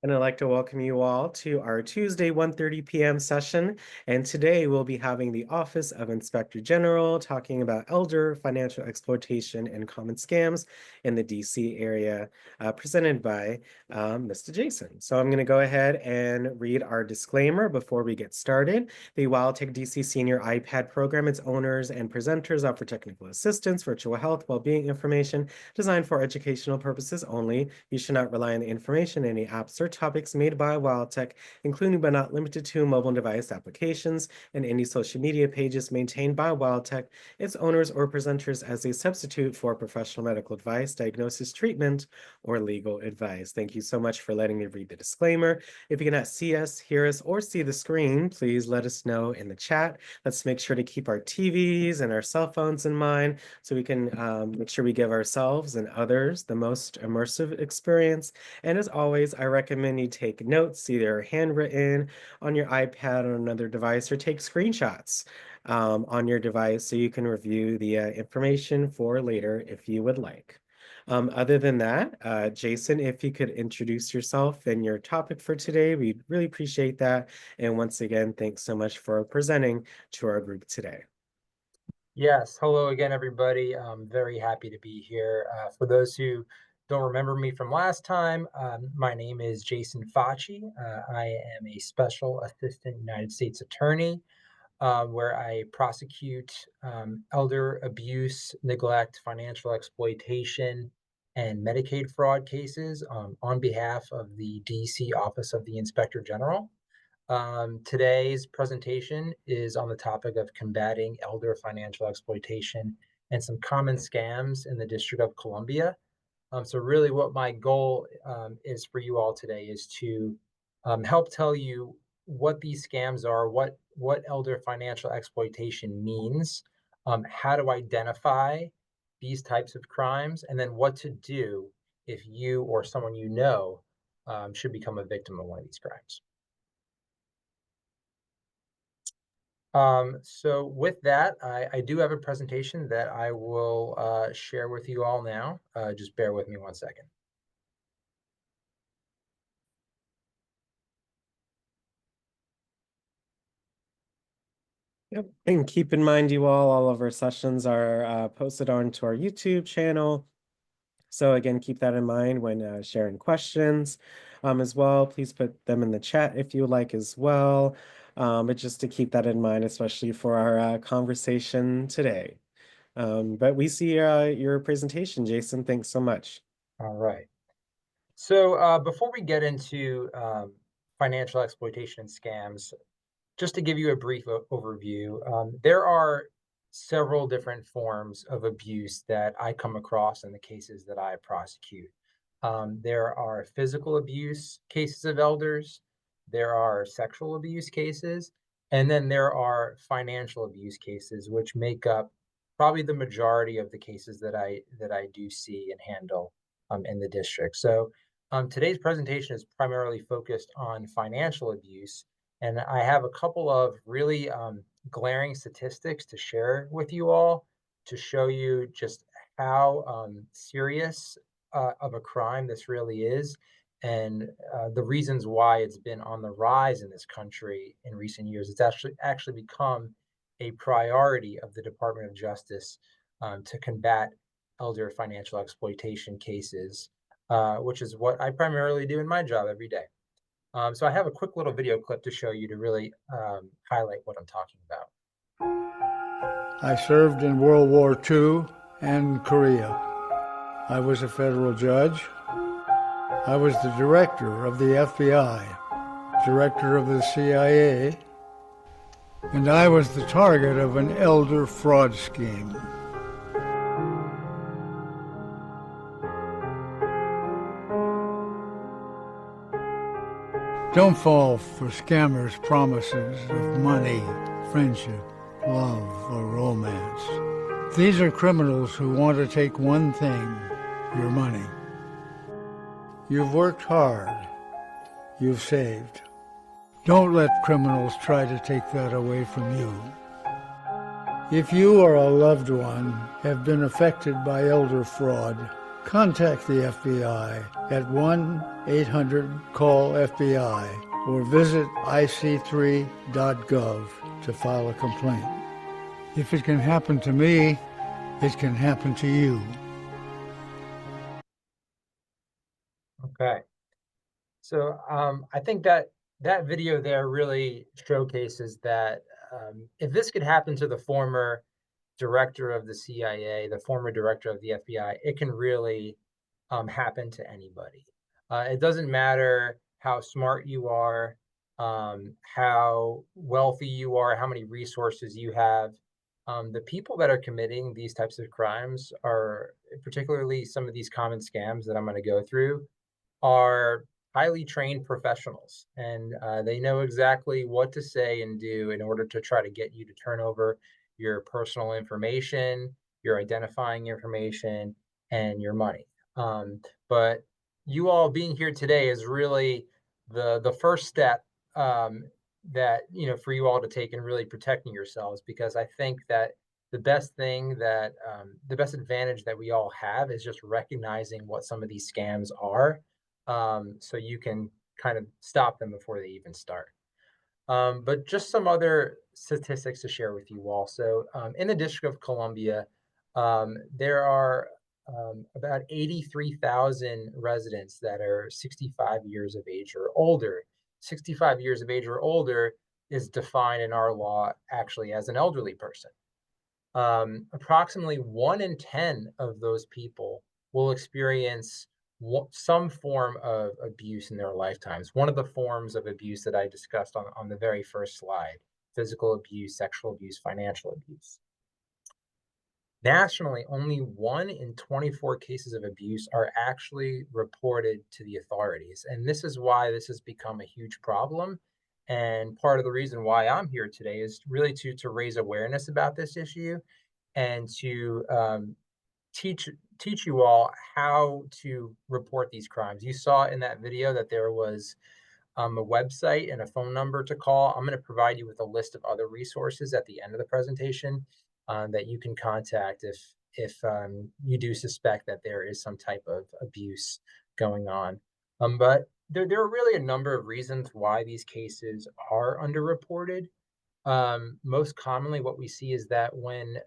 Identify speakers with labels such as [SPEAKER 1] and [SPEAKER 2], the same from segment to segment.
[SPEAKER 1] And I'd like to welcome you all to our Tuesday 1:30 p.m. session. And today we'll be having the Office of Inspector General talking about elder financial exploitation and common scams in the DC area, presented by Mr. Jason. So I'm going to go ahead and read our disclaimer before we get started. The WildTech DC Senior iPad program, its owners and presenters offer technical assistance, virtual health, well-being information designed for educational purposes only. You should not rely on the information in any apps or topics made by WildTech, including but not limited to mobile device applications and any social media pages maintained by WildTech, its owners or presenters as a substitute for professional medical advice, diagnosis, treatment, or legal advice. Thank you so much for letting me read the disclaimer. If you cannot see us, hear us, or see the screen, please let us know in the chat. Let's make sure to keep our TVs and our cell phones in mind so we can make sure we give ourselves and others the most immersive experience. And as always, I recommend you take notes, either handwritten on your iPad or another device, or take screenshots on your device so you can review the information for later if you would like. Other than that, Jason, if you could introduce yourself and your topic for today, we'd really appreciate that. And once again, thanks so much for presenting to our group today.
[SPEAKER 2] Yes, hello again, everybody. I'm very happy to be here. For those who don't remember me from last time, my name is Jason Facci. I am a Special Assistant United States Attorney, where I prosecute elder abuse, neglect, financial exploitation, and Medicaid fraud cases on behalf of the DC Office of the Inspector General. Today's presentation is on the topic of combating elder financial exploitation and some common scams in the District of Columbia. So really what my goal is for you all today is to help tell you what these scams are, what elder financial exploitation means, how to identify these types of crimes, and then what to do if you or someone you know should become a victim of one of these crimes. So with that, I do have a presentation that I will share with you all now. Just bear with me 1 second.
[SPEAKER 1] Yep. And keep in mind, you all of our sessions are posted onto our YouTube channel. So again, keep that in mind when sharing questions as well. Please put them in the chat if you would like as well. But just to keep that in mind, especially for our conversation today. But we see your presentation, Jason. Thanks so much.
[SPEAKER 2] All right. So before we get into financial exploitation and scams, just to give you a brief overview, there are several different forms of abuse that I come across in the cases that I prosecute. There are physical abuse cases of elders, there are sexual abuse cases, and then there are financial abuse cases, which make up probably the majority of the cases that I do see and handle in the district. So today's presentation is primarily focused on financial abuse, and I have a couple of really glaring statistics to share with you all to show you just how serious of a crime this really is, and the reasons why it's been on the rise in this country in recent years. It's actually become a priority of the Department of Justice to combat elder financial exploitation cases, which is what I primarily do in my job every day. So I have a quick little video clip to show you to really highlight what I'm talking about.
[SPEAKER 3] I served in World War II and Korea. I was a federal judge. I was the director of the FBI, director of the CIA, and I was the target of an elder fraud scheme. Don't fall for scammers' promises of money, friendship, love, or romance. These are criminals who want to take one thing, your money. You've worked hard. You've saved. Don't let criminals try to take that away from you. If you or a loved one have been affected by elder fraud, Contact the FBI at 1-800-CALL-FBI or visit ic3.gov to file a complaint. If it can happen to me, it can happen to you.
[SPEAKER 2] Okay. So I think that that video there really showcases that if this could happen to the former director of the CIA, the former director of the FBI, it can really happen to anybody. It doesn't matter how smart you are, how wealthy you are, how many resources you have. The people that are committing these types of crimes are, particularly some of these common scams that I'm going to go through, are highly trained professionals, and they know exactly what to say and do in order to try to get you to turn over your personal information, your identifying information, and your money. But you all being here today is really the first step, that for you all to take in really protecting yourselves, because I think that the best advantage that we all have is just recognizing what some of these scams are, so you can kind of stop them before they even start. But just some other statistics to share with you all. So, in the District of Columbia, there are about 83,000 residents that are 65 years of age or older. 65 years of age or older is defined in our law actually as an elderly person. Approximately 1 in 10 of those people will experience some form of abuse in their lifetimes. One of the forms of abuse that I discussed on the very first slide: physical abuse, sexual abuse, financial abuse. Nationally, only 1 in 24 cases of abuse are actually reported to the authorities. And this is why this has become a huge problem. And part of the reason why I'm here today is really to raise awareness about this issue, and to teach teach you all how to report these crimes. You saw in that video that there was a website and a phone number to call. I'm going to provide you with a list of other resources at the end of the presentation, that you can contact if you do suspect that there is some type of abuse going on. But there are really a number of reasons why these cases are underreported. Most commonly, what we see is that when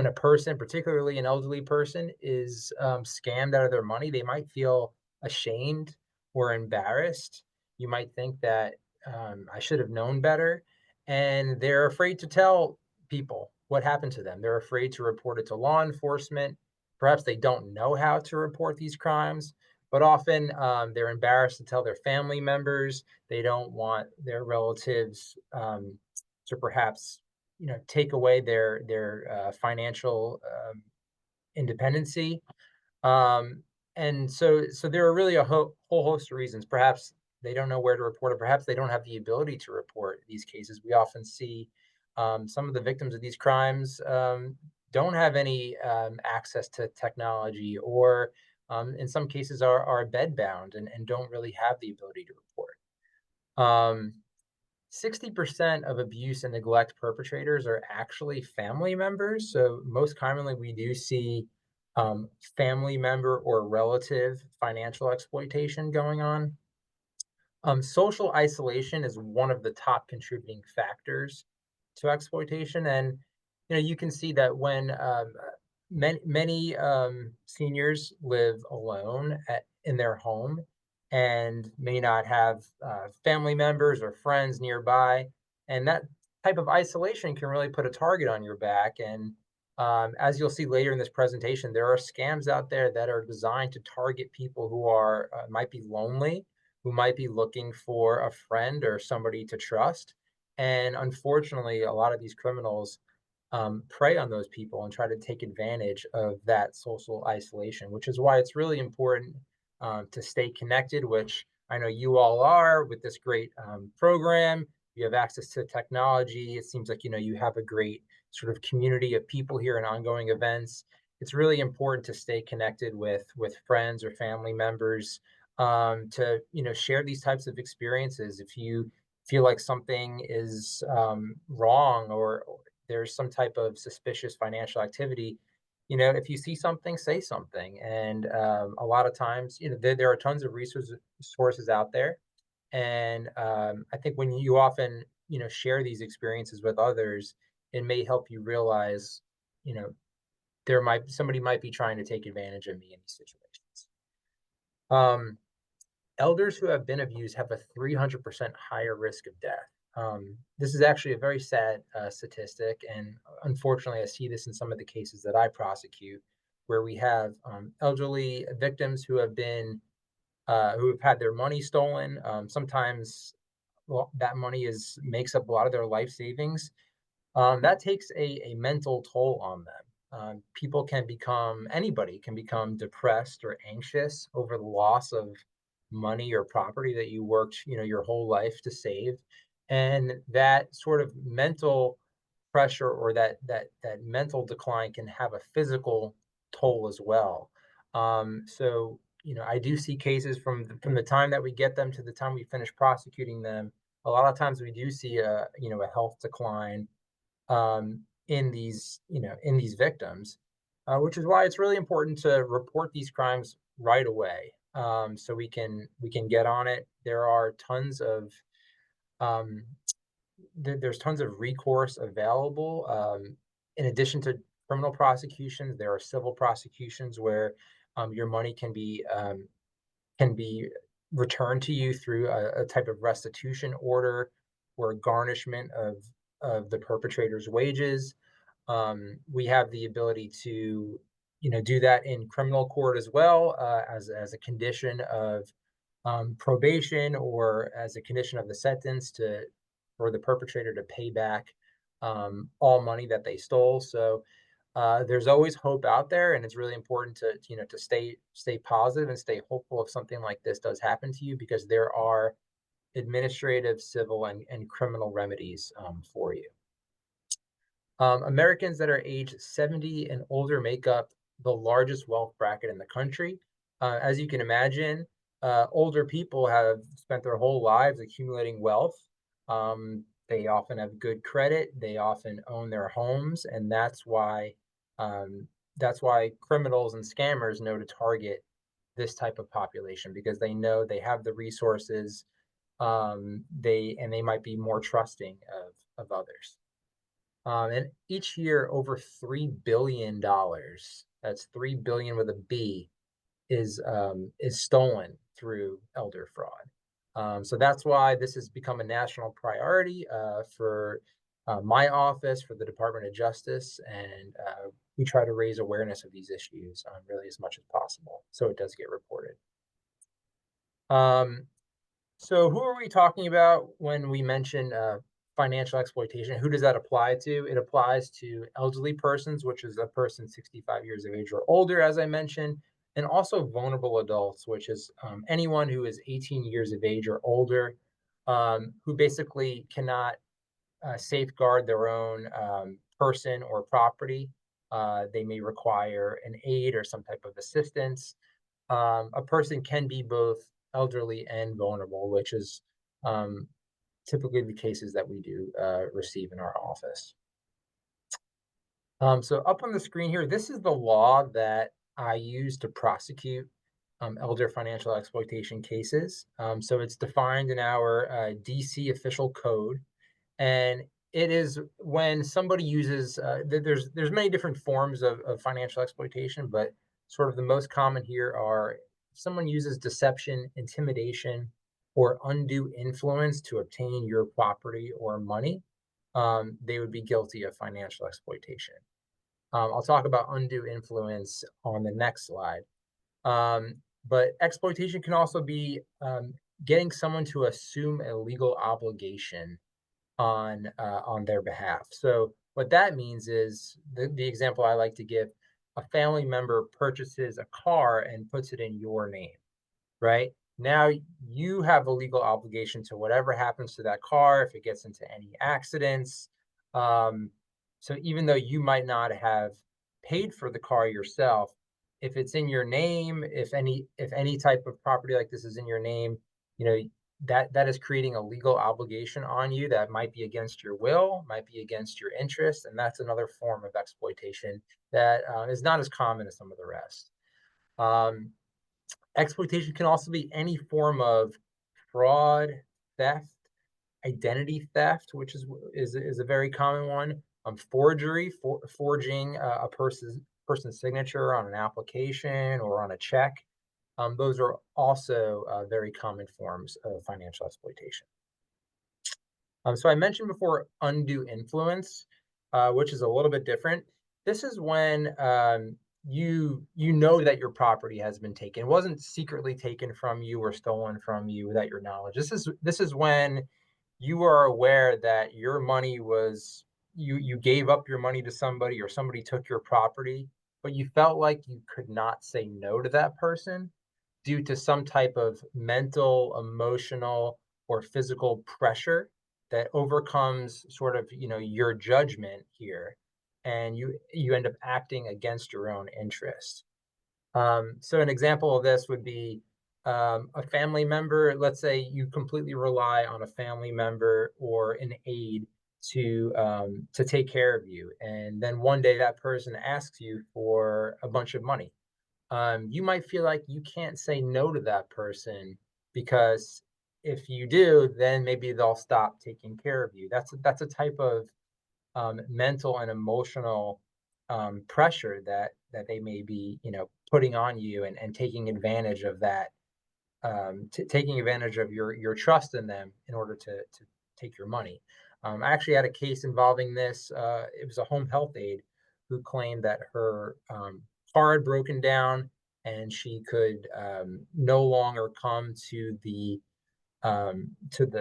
[SPEAKER 2] a person, particularly an elderly person, is scammed out of their money, they might feel ashamed or embarrassed. You might think that I should have known better, and they're afraid to tell people what happened to them. They're afraid to report it to law enforcement. Perhaps they don't know how to report these crimes, but often they're embarrassed to tell their family members. They don't want their relatives to perhaps take away their financial independency. Um, and so there are really a whole host of reasons. Perhaps they don't know where to report it. Perhaps they don't have the ability to report these cases. We often see some of the victims of these crimes don't have any access to technology, or in some cases are bedbound and don't really have the ability to report. 60% of abuse and neglect perpetrators are actually family members. So most commonly, we do see family member or relative financial exploitation going on. Social isolation is one of the top contributing factors to exploitation, and you can see that when many seniors live alone in their home and may not have family members or friends nearby, and that type of isolation can really put a target on your back. And as you'll see later in this presentation, there are scams out there that are designed to target people who are might be lonely, who might be looking for a friend or somebody to trust. And unfortunately, a lot of these criminals prey on those people and try to take advantage of that social isolation, which is why it's really important to stay connected, which I know you all are with this great program. You have access to technology. It seems like you have a great sort of community of people here and ongoing events. It's really important to stay connected with friends or family members, to share these types of experiences. If you feel like something is wrong, or there's some type of suspicious financial activity, if you see something, say something. And a lot of times, there are tons of resources out there. And I think when you often, share these experiences with others, it may help you realize, you know, somebody might be trying to take advantage of me in these situations. Um, Elders who have been abused have a 300% higher risk of death. This is actually a very sad statistic, and unfortunately, I see this in some of the cases that I prosecute, where we have elderly victims who have had their money stolen. Sometimes, well, that money makes up a lot of their life savings. That takes a mental toll on them. Anybody can become depressed or anxious over the loss of money or property that you worked, your whole life to save. And that sort of mental pressure or that mental decline can have a physical toll as well. So, I do see cases from the time that we get them to the time we finish prosecuting them. A lot of times we do see a health decline in these victims, which is why it's really important to report these crimes right away, so we can get on it. There are tons of um, there's tons of recourse available. In addition to criminal prosecutions, there are civil prosecutions where your money can be returned to you through a type of restitution order or garnishment of the perpetrator's wages. We have the ability to, do that in criminal court as well, as a condition of probation or as a condition of the sentence for the perpetrator to pay back all money that they stole. So there's always hope out there, and it's really important to stay positive and stay hopeful if something like this does happen to you, because there are administrative, civil, and criminal remedies for you. Americans that are age 70 and older make up the largest wealth bracket in the country. As you can imagine, older people have spent their whole lives accumulating wealth. They often have good credit. They often own their homes, and that's why criminals and scammers know to target this type of population, because they know they have the resources. They might be more trusting of others. And each year, over $3 billion, that's 3 billion with a B, is stolen through elder fraud. So that's why this has become a national priority for my office, for the Department of Justice, and we try to raise awareness of these issues really as much as possible, so it does get reported. So who are we talking about when we mention financial exploitation? Who does that apply to? It applies to elderly persons, which is a person 65 years of age or older, as I mentioned, and also vulnerable adults, which is anyone who is 18 years of age or older, who basically cannot safeguard their own person or property. They may require an aid or some type of assistance. A person can be both elderly and vulnerable, which is typically the cases that we do receive in our office. So up on the screen here, this is the law that I use to prosecute elder financial exploitation cases. So it's defined in our DC official code, and it is when somebody uses there's many different forms of financial exploitation, but sort of the most common here are if someone uses deception, intimidation, or undue influence to obtain your property or money. They would be guilty of financial exploitation. I'll talk about undue influence on the next slide. But exploitation can also be getting someone to assume a legal obligation on their behalf. So what that means is the example I like to give: a family member purchases a car and puts it in your name, right? Now you have a legal obligation to whatever happens to that car if it gets into any accidents. Um, so even though you might not have paid for the car yourself, if it's in your name, if any type of property like this is in your name, you know that is creating a legal obligation on you that might be against your will, might be against your interest, and that's another form of exploitation that is not as common as some of the rest. Um, Exploitation can also be any form of fraud, theft, identity theft, which is a very common one. Forgery, forging a person's signature on an application or on a check. Those are also very common forms of financial exploitation. So I mentioned before undue influence, which is a little bit different. This is when you know that your property has been taken. It wasn't secretly taken from you or stolen from you without your knowledge. This is when you are aware that your money was you gave up your money to somebody or somebody took your property, but you felt like you could not say no to that person due to some type of mental, emotional, or physical pressure that overcomes sort of, your judgment here, and you end up acting against your own interest. So an example of this would be a family member. Let's say you completely rely on a family member or an aide to take care of you, and then one day that person asks you for a bunch of money. You might feel like you can't say no to that person because if you do, then maybe they'll stop taking care of you. That's a type of mental and emotional pressure that they may be, putting on you and taking advantage of that, taking advantage of your trust in them in order to take your money. I actually had a case involving this. It was a home health aide who claimed that her car had broken down and she could no longer come to the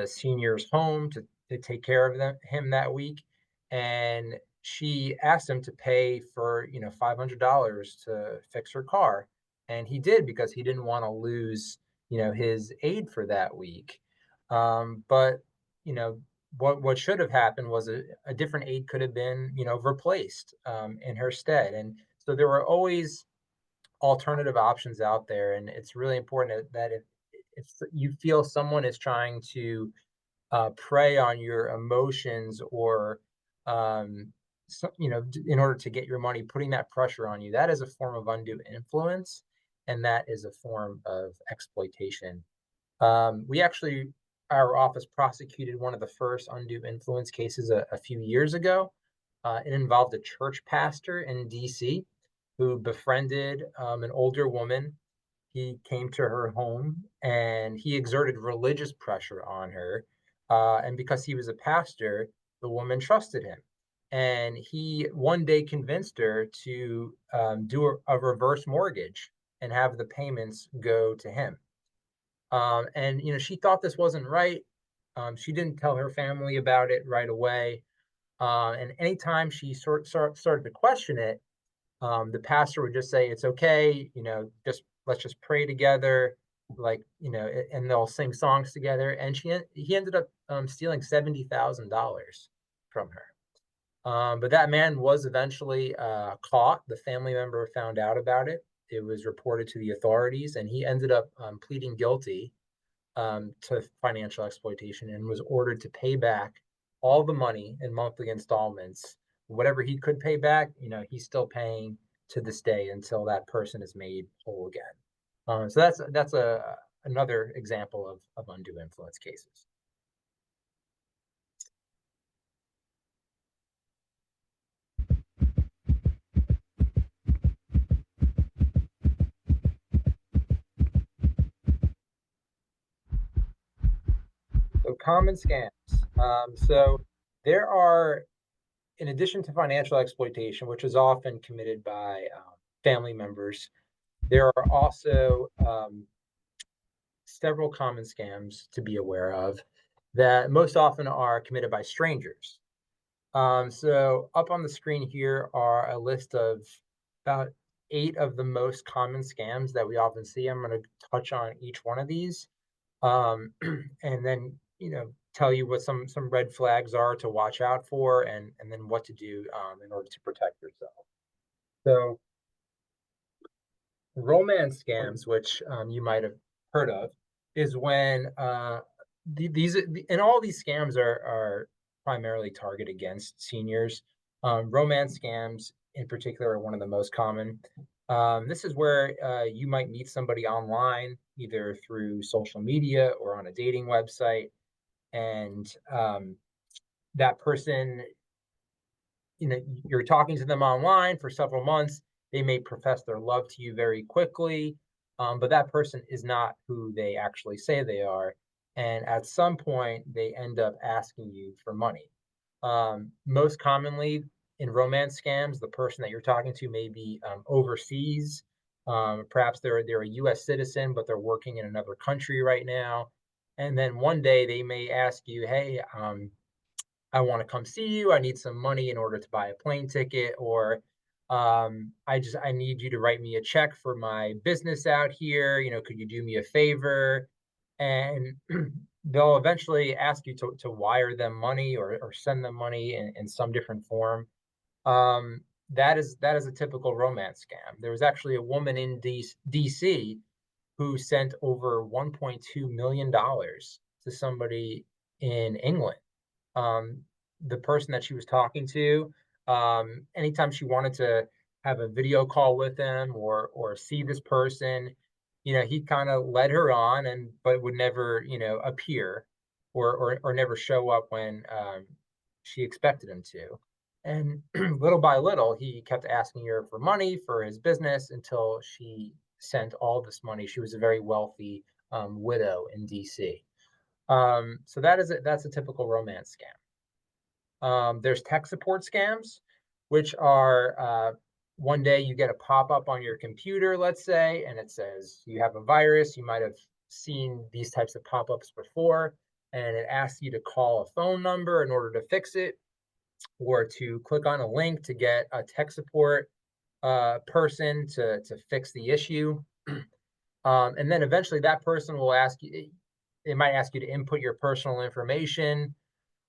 [SPEAKER 2] senior's home to take care of him that week. And she asked him to pay for, $500 to fix her car. And he did because he didn't want to lose, his aid for that week. But, you know, what should have happened was a different aid could have been, replaced in her stead. And so there were always alternative options out there. And it's really important that if you feel someone is trying to prey on your emotions or so, in order to get your money, putting that pressure on you, that is a form of undue influence, and that is a form of exploitation. We actually, our office prosecuted one of the first undue influence cases a few years ago. It involved a church pastor in DC who befriended an older woman. He came to her home and he exerted religious pressure on her. And because he was a pastor, the woman trusted him. And he one day convinced her to do a reverse mortgage and have the payments go to him. And she thought this wasn't right. She didn't tell her family about it right away. And anytime she started to question it, the pastor would just say, "It's okay, just let's just pray together," like and they'll sing songs together. And he ended up stealing $70,000 from her. But that man was eventually caught. The family member found out about it. It was reported to the authorities, and he ended up pleading guilty to financial exploitation and was ordered to pay back all the money in monthly installments. Whatever he could pay back, he's still paying to this day until that person is made whole again. So that's another example of undue influence cases. So common scams. So there are, in addition to financial exploitation, which is often committed by family members, there are also several common scams to be aware of that most often are committed by strangers. So up on the screen here are a list of about 8 of the most common scams that we often see. I'm going to touch on each one of these, and then tell you what some red flags are to watch out for, and then what to do in order to protect yourself. So romance scams, which you might have heard of, is when and all these scams are primarily targeted against seniors. Romance scams in particular are one of the most common. This is where you might meet somebody online, either through social media or on a dating website, and that person, you're talking to them online for several months. They may profess their love to you very quickly, but that person is not who they actually say they are. And at some point, they end up asking you for money. Most commonly in romance scams, the person that you're talking to may be overseas. Perhaps they're a U.S. citizen, but they're working in another country right now. And then one day they may ask you, "Hey, I want to come see you. I need some money in order to buy a plane ticket, or I need you to write me a check for my business out here. Could you do me a favor?" And they'll eventually ask you to wire them money, or send them money in some different form. That is a typical romance scam. There was actually a woman in DC who sent over $1.2 million to somebody in England. um, the person that she was talking to, anytime she wanted to have a video call with him, or see this person, he kind of led her on, and but would never, appear, or never show up when she expected him to. And little by little, he kept asking her for money for his business until she sent all this money. She was a very wealthy widow in DC. So that's a typical romance scam. There's tech support scams, which are one day you get a pop up on your computer, let's say, and it says you have a virus. You might have seen these types of pop ups before, and it asks you to call a phone number in order to fix it, or to click on a link to get a tech support person to fix the issue. And then eventually that person will ask you, it might ask you to input your personal information.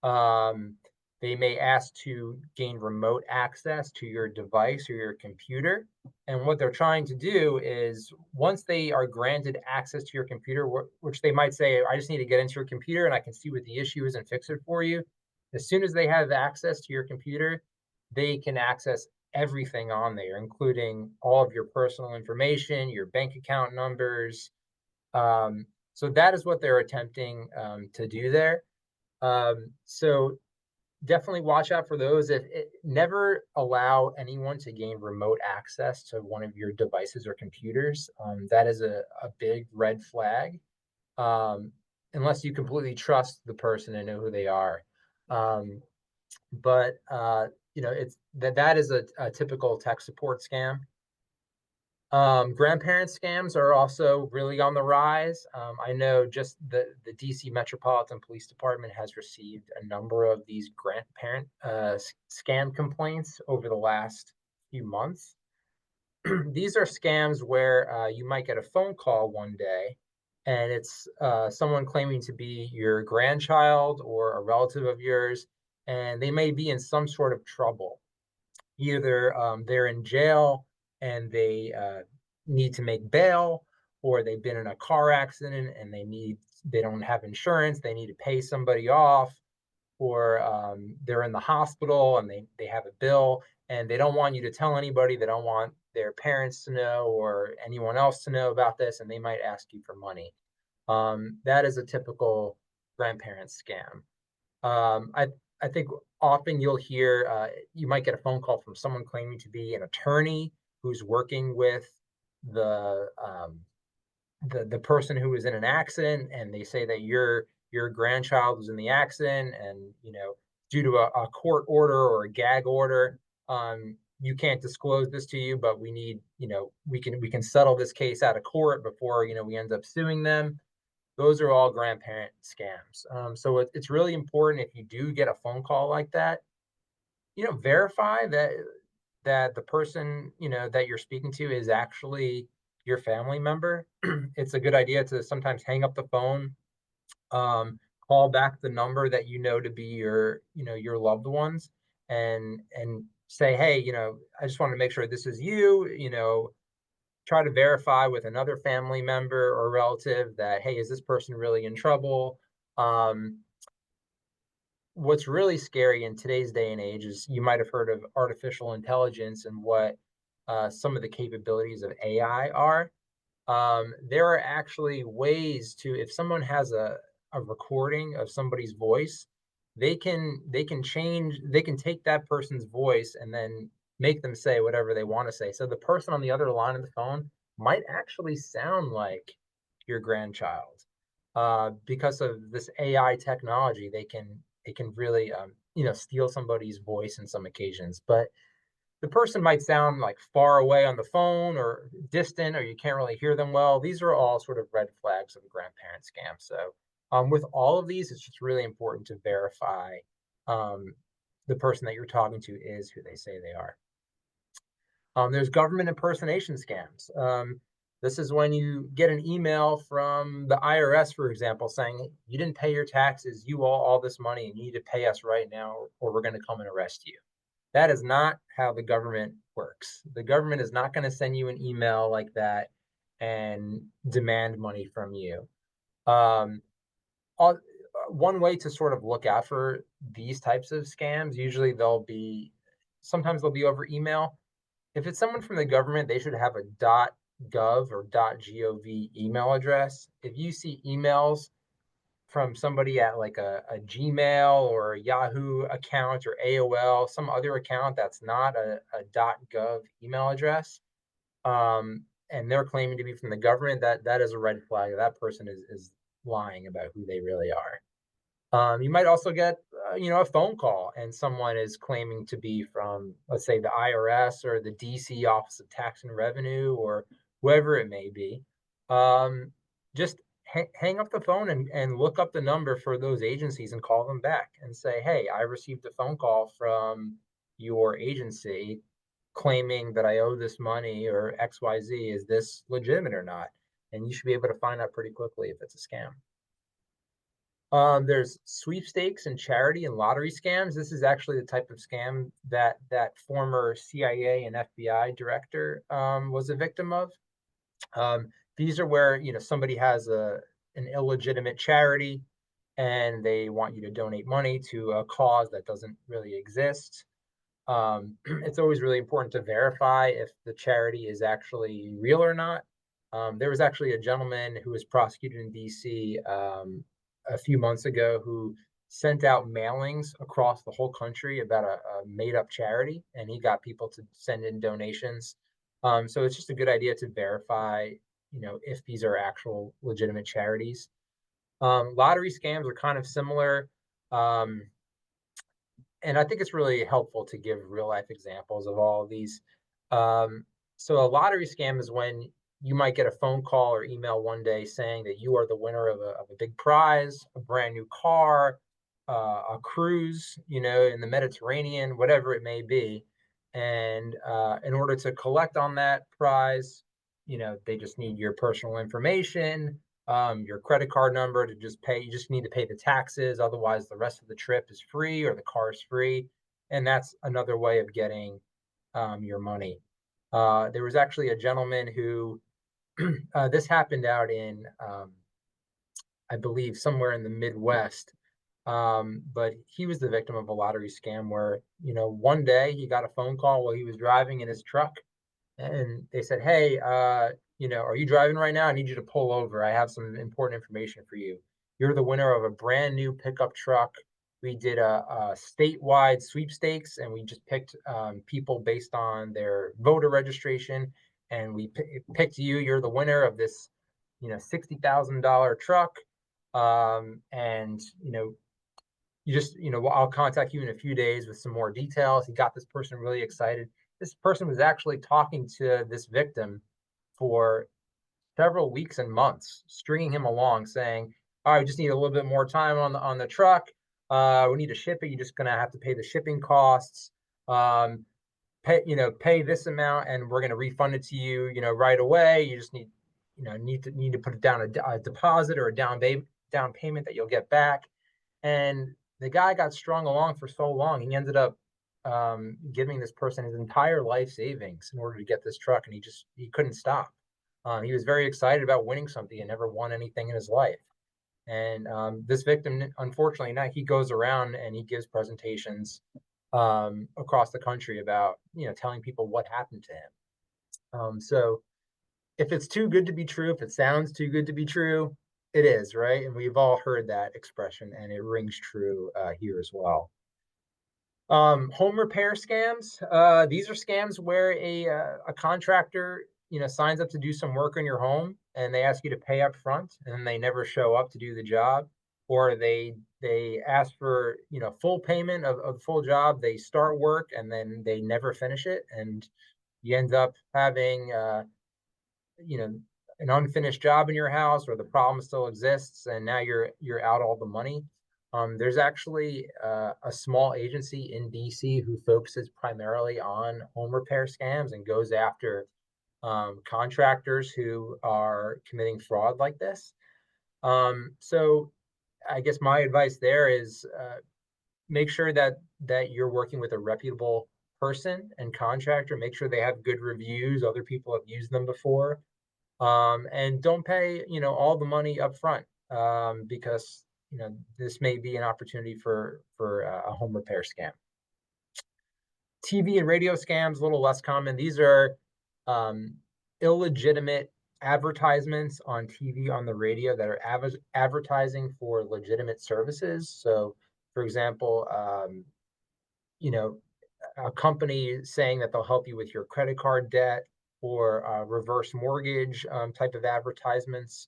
[SPEAKER 2] Um, they may ask to gain remote access to your device or your computer. And what they're trying to do is, once they are granted access to your computer, which they might say, "I just need to get into your computer and I can see what the issue is and fix it for you." As soon as they have access to your computer, they can access everything on there, including all of your personal information, your bank account numbers. So that is what they're attempting to do there. So definitely watch out for those. If never allow anyone to gain remote access to one of your devices or computers. That is a big red flag, um, unless you completely trust the person and know who they are. Um, but it's that is a typical tech support scam. Grandparent scams are also really on the rise. I know just the DC Metropolitan Police Department has received a number of these grandparent scam complaints over the last few months. These are scams where you might get a phone call one day, and it's someone claiming to be your grandchild or a relative of yours, and they may be in some sort of trouble. Either they're in jail and they need to make bail, or they've been in a car accident and they don't have insurance, they need to pay somebody off, or they're in the hospital and they have a bill, and they don't want you to tell anybody. They don't want their parents to know or anyone else to know about this, and they might ask you for money. That is a typical grandparent scam. I think often you'll hear, you might get a phone call from someone claiming to be an attorney who's working with the the person who was in an accident, and they say that your grandchild was in the accident, and due to a court order or a gag order, you can't disclose this to you, but we need, we can settle this case out of court before we end up suing them. Those are all grandparent scams. So it's really important, if you do get a phone call like that, verify that the person that you're speaking to is actually your family member. It's a good idea to sometimes hang up the phone, call back the number that to be your loved ones, and say, "Hey, I just want to make sure this is you." Try to verify with another family member or relative that, hey, is this person really in trouble? Um, what's really scary in today's day and age is you might have heard of artificial intelligence and what some of the capabilities of AI are. There are actually ways to, if someone has a recording of somebody's voice, they can take that person's voice and then make them say whatever they want to say. So the person on the other line of the phone might actually sound like your grandchild. Because of this AI technology, they can really steal somebody's voice in some occasions. But the person might sound like far away on the phone or distant, or you can't really hear them well. These are all sort of red flags of a grandparent scam. So, with all of these, it's just really important to verify um, the person that you're talking to is who they say they are. There's government impersonation scams. This is when you get an email from the IRS, for example, saying you didn't pay your taxes, you owe all this money, and you need to pay us right now, or we're going to come and arrest you. That is not how the government works. The government is not going to send you an email like that and demand money from you. Um, One way to sort of look out for these types of scams, usually sometimes they'll be over email. If it's someone from the government, they should have a .gov or .gov email address. If you see emails from somebody at like a Gmail or a Yahoo account or AOL, some other account that's not a .gov email address, and they're claiming to be from the government, that is a red flag. That person is lying about who they really are. You might also get, a phone call, and someone is claiming to be from, let's say, the IRS or the DC Office of Tax and Revenue or whoever it may be. Just hang up the phone and look up the number for those agencies and call them back and say, "Hey, I received a phone call from your agency claiming that I owe this money or XYZ. Is this legitimate or not?" And you should be able to find out pretty quickly if it's a scam. There's sweepstakes and charity and lottery scams. This is actually the type of scam that former CIA and FBI director was a victim of. These are where somebody has an illegitimate charity and they want you to donate money to a cause that doesn't really exist. It's always really important to verify if the charity is actually real or not. There was actually a gentleman who was prosecuted in DC a few months ago who sent out mailings across the whole country about a made up charity, and he got people to send in donations. So it's just a good idea to verify, if these are actual legitimate charities. Lottery scams are kind of similar. Um, and I think it's really helpful to give real life examples of all of these. So a lottery scam is when you might get a phone call or email one day saying that you are the winner of a big prize, a brand new car, a cruise, in the Mediterranean, whatever it may be. And in order to collect on that prize, they just need your personal information, your credit card number to just pay. You just need to pay the taxes. Otherwise, the rest of the trip is free or the car is free. And that's another way of getting your money. There was actually a gentleman who, this happened out in, I believe, somewhere in the Midwest. But he was the victim of a lottery scam where, one day he got a phone call while he was driving in his truck and they said, "Hey, are you driving right now? I need you to pull over. I have some important information for you. You're the winner of a brand new pickup truck. We did a statewide sweepstakes, and we just picked people based on their voter registration, and we picked you. You're the winner of this, $60,000 truck, and you just, I'll contact you in a few days with some more details." He got this person really excited. This person was actually talking to this victim for several weeks and months, stringing him along, saying, "All right, we just need a little bit more time on the truck. We need to ship it. You're just gonna have to pay the shipping costs. Um, pay this amount, and we're gonna refund it to you, right away. You just need to put down a deposit or a down payment that you'll get back." And the guy got strung along for so long, he ended up giving this person his entire life savings in order to get this truck, and he couldn't stop. He was very excited about winning something and never won anything in his life. And this victim, unfortunately, now he goes around and he gives presentations across the country about, telling people what happened to him. So if it's too good to be true, if it sounds too good to be true, it is, right? And we've all heard that expression, and it rings true here as well. Home repair scams. These are scams where a contractor, signs up to do some work on your home, and they ask you to pay up front, and then they never show up to do the job, or they ask for, full payment of the full job. They start work and then they never finish it, and you end up having you know an unfinished job in your house, or the problem still exists, and now you're out all the money. There's actually a small agency in DC who focuses primarily on home repair scams and goes after contractors who are committing fraud like this. So I guess my advice there is make sure that you're working with a reputable person and contractor. Make sure they have good reviews. Other people have used them before, and don't pay all the money up front, because this may be an opportunity for a home repair scam. TV and radio scams, a little less common. These are illegitimate advertisements on TV, on the radio, that are advertising for legitimate services. So, for example, a company saying that they'll help you with your credit card debt, or reverse mortgage type of advertisements.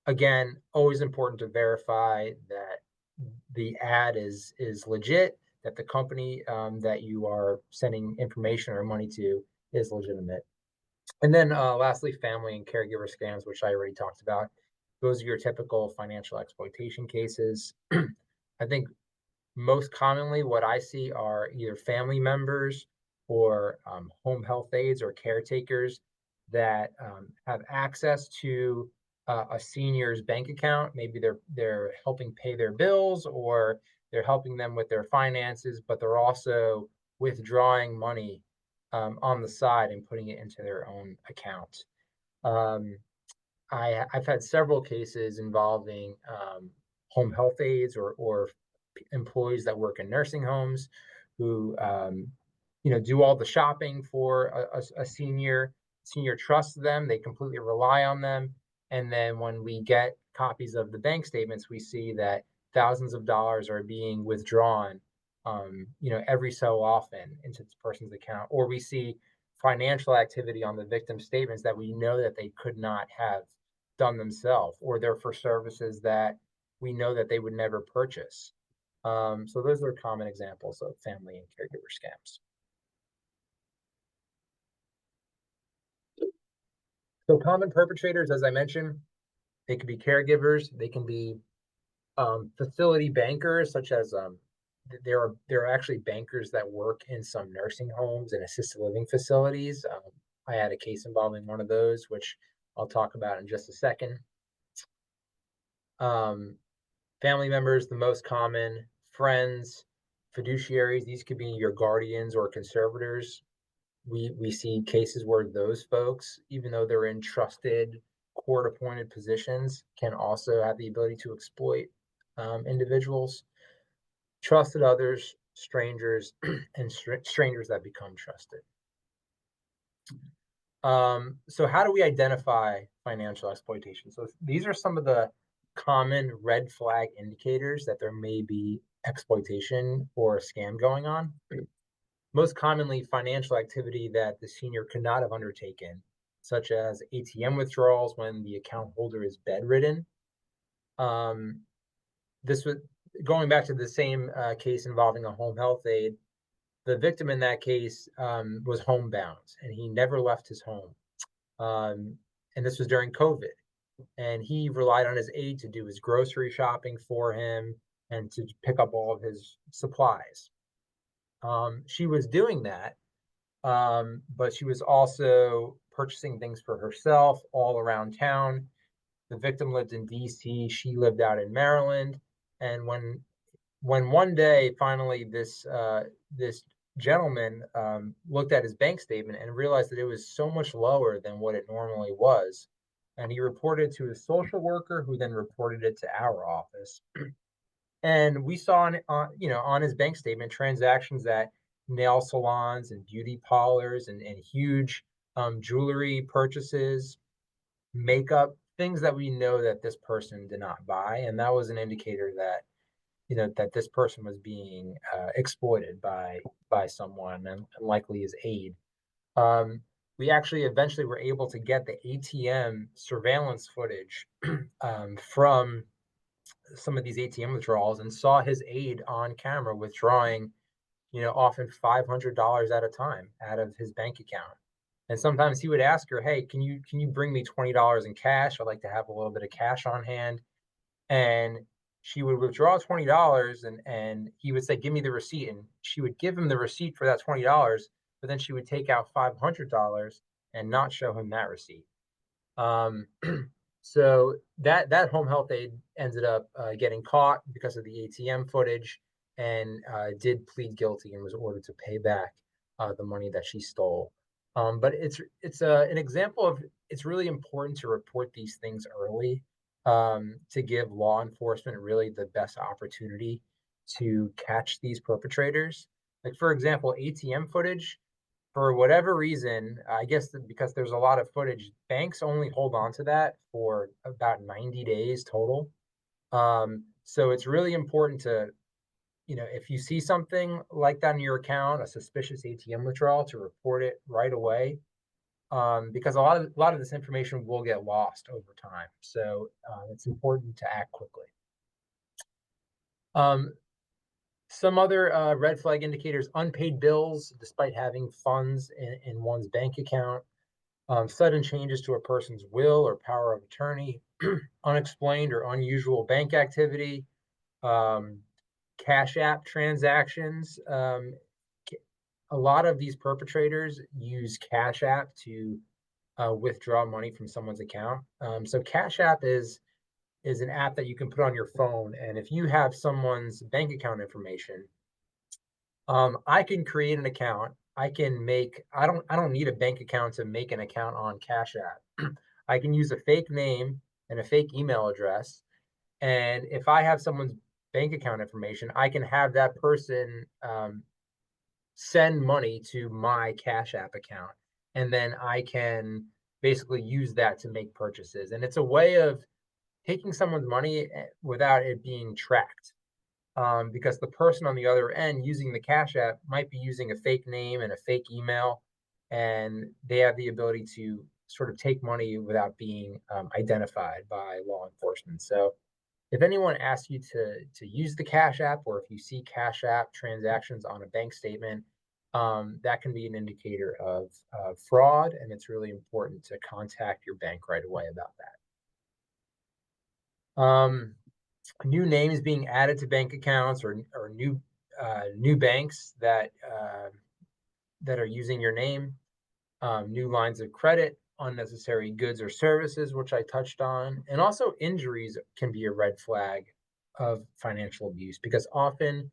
[SPEAKER 2] Again, always important to verify that the ad is legit, that the company that you are sending information or money to is legitimate. And then lastly, family and caregiver scams, which I already talked about. Those are your typical financial exploitation cases. I think most commonly what I see are either family members or home health aides or caretakers that have access to a senior's bank account. Maybe they're helping pay their bills, or they're helping them with their finances, but they're also withdrawing money on the side and putting it into their own account. Um, I've had several cases involving home health aides or employees that work in nursing homes who do all the shopping for a senior. Senior trusts them, they completely rely on them, and then when we get copies of the bank statements, we see that thousands of dollars are being withdrawn every so often into this person's account, or we see financial activity on the victim statements that we know that they could not have done themselves, or they're for services that we know that they would never purchase. So those are common examples of family and caregiver scams. So common perpetrators, as I mentioned, they can be caregivers, they can be facility bankers, such as there are actually bankers that work in some nursing homes and assisted living facilities. I had a case involving one of those, which I'll talk about in just a second. Family members, the most common. Friends, fiduciaries, these could be your guardians or conservators. We see cases where those folks, even though they're in trusted court-appointed positions, can also have the ability to exploit individuals. Trusted others, strangers, and strangers that become trusted. So how do we identify financial exploitation? So these are some of the common red flag indicators that there may be exploitation or a scam going on. Most commonly, financial activity that the senior could not have undertaken, such as ATM withdrawals when the account holder is bedridden. This was going back to the same case involving a home health aide. The victim in that case was homebound, and he never left his home. And this was during COVID. And he relied on his aide to do his grocery shopping for him and to pick up all of his supplies. She was doing that, but she was also purchasing things for herself all around town. The victim lived in DC, she lived out in Maryland. And when one day finally this gentleman looked at his bank statement and realized that it was so much lower than what it normally was, and he reported to his social worker, who then reported it to our office. And we saw on his bank statement transactions at nail salons and beauty parlors and huge jewelry purchases, makeup, things that we know that this person did not buy, and that was an indicator that that this person was being exploited by someone, and likely his aide. Um, we actually eventually were able to get the ATM surveillance footage from some of these ATM withdrawals, and saw his aide on camera withdrawing, often $500 at a time out of his bank account. And sometimes he would ask her, "Hey, can you bring me $20 in cash? I'd like to have a little bit of cash on hand." And she would withdraw $20, and he would say, "Give me the receipt." And she would give him the receipt for that $20, but then she would take out $500 and not show him that receipt. Um, so that home health aide ended up getting caught because of the ATM footage, and did plead guilty and was ordered to pay back the money that she stole. But it's an example of, it's really important to report these things early, to give law enforcement really the best opportunity to catch these perpetrators. Like, for example, ATM footage, for whatever reason, I guess because there's a lot of footage, banks only hold on to that for about 90 days total. So it's really important to, if you see something like that in your account, a suspicious ATM withdrawal, to report it right away, because a lot of this information will get lost over time. So it's important to act quickly. Um, some other red flag indicators: unpaid bills despite having funds in one's bank account, sudden changes to a person's will or power of attorney, unexplained or unusual bank activity, um, Cash App transactions. A lot of these perpetrators use Cash App to withdraw money from someone's account. So Cash App is an app that you can put on your phone, and if you have someone's bank account information, I can create an account. I don't need a bank account to make an account on Cash App. I can use a fake name and a fake email address. And if I have someone's bank account information, I can have that person send money to my Cash App account. And then I can basically use that to make purchases. And it's a way of taking someone's money without it being tracked. Because the person on the other end using the Cash App might be using a fake name and a fake email, and they have the ability to sort of take money without being identified by law enforcement. So if anyone asks you to use the Cash App, or if you see Cash App transactions on a bank statement, that can be an indicator of fraud, and it's really important to contact your bank right away about that. New names being added to bank accounts, or new banks that are using your name, new lines of credit, unnecessary goods or services, which I touched on, and also injuries can be a red flag of financial abuse, because often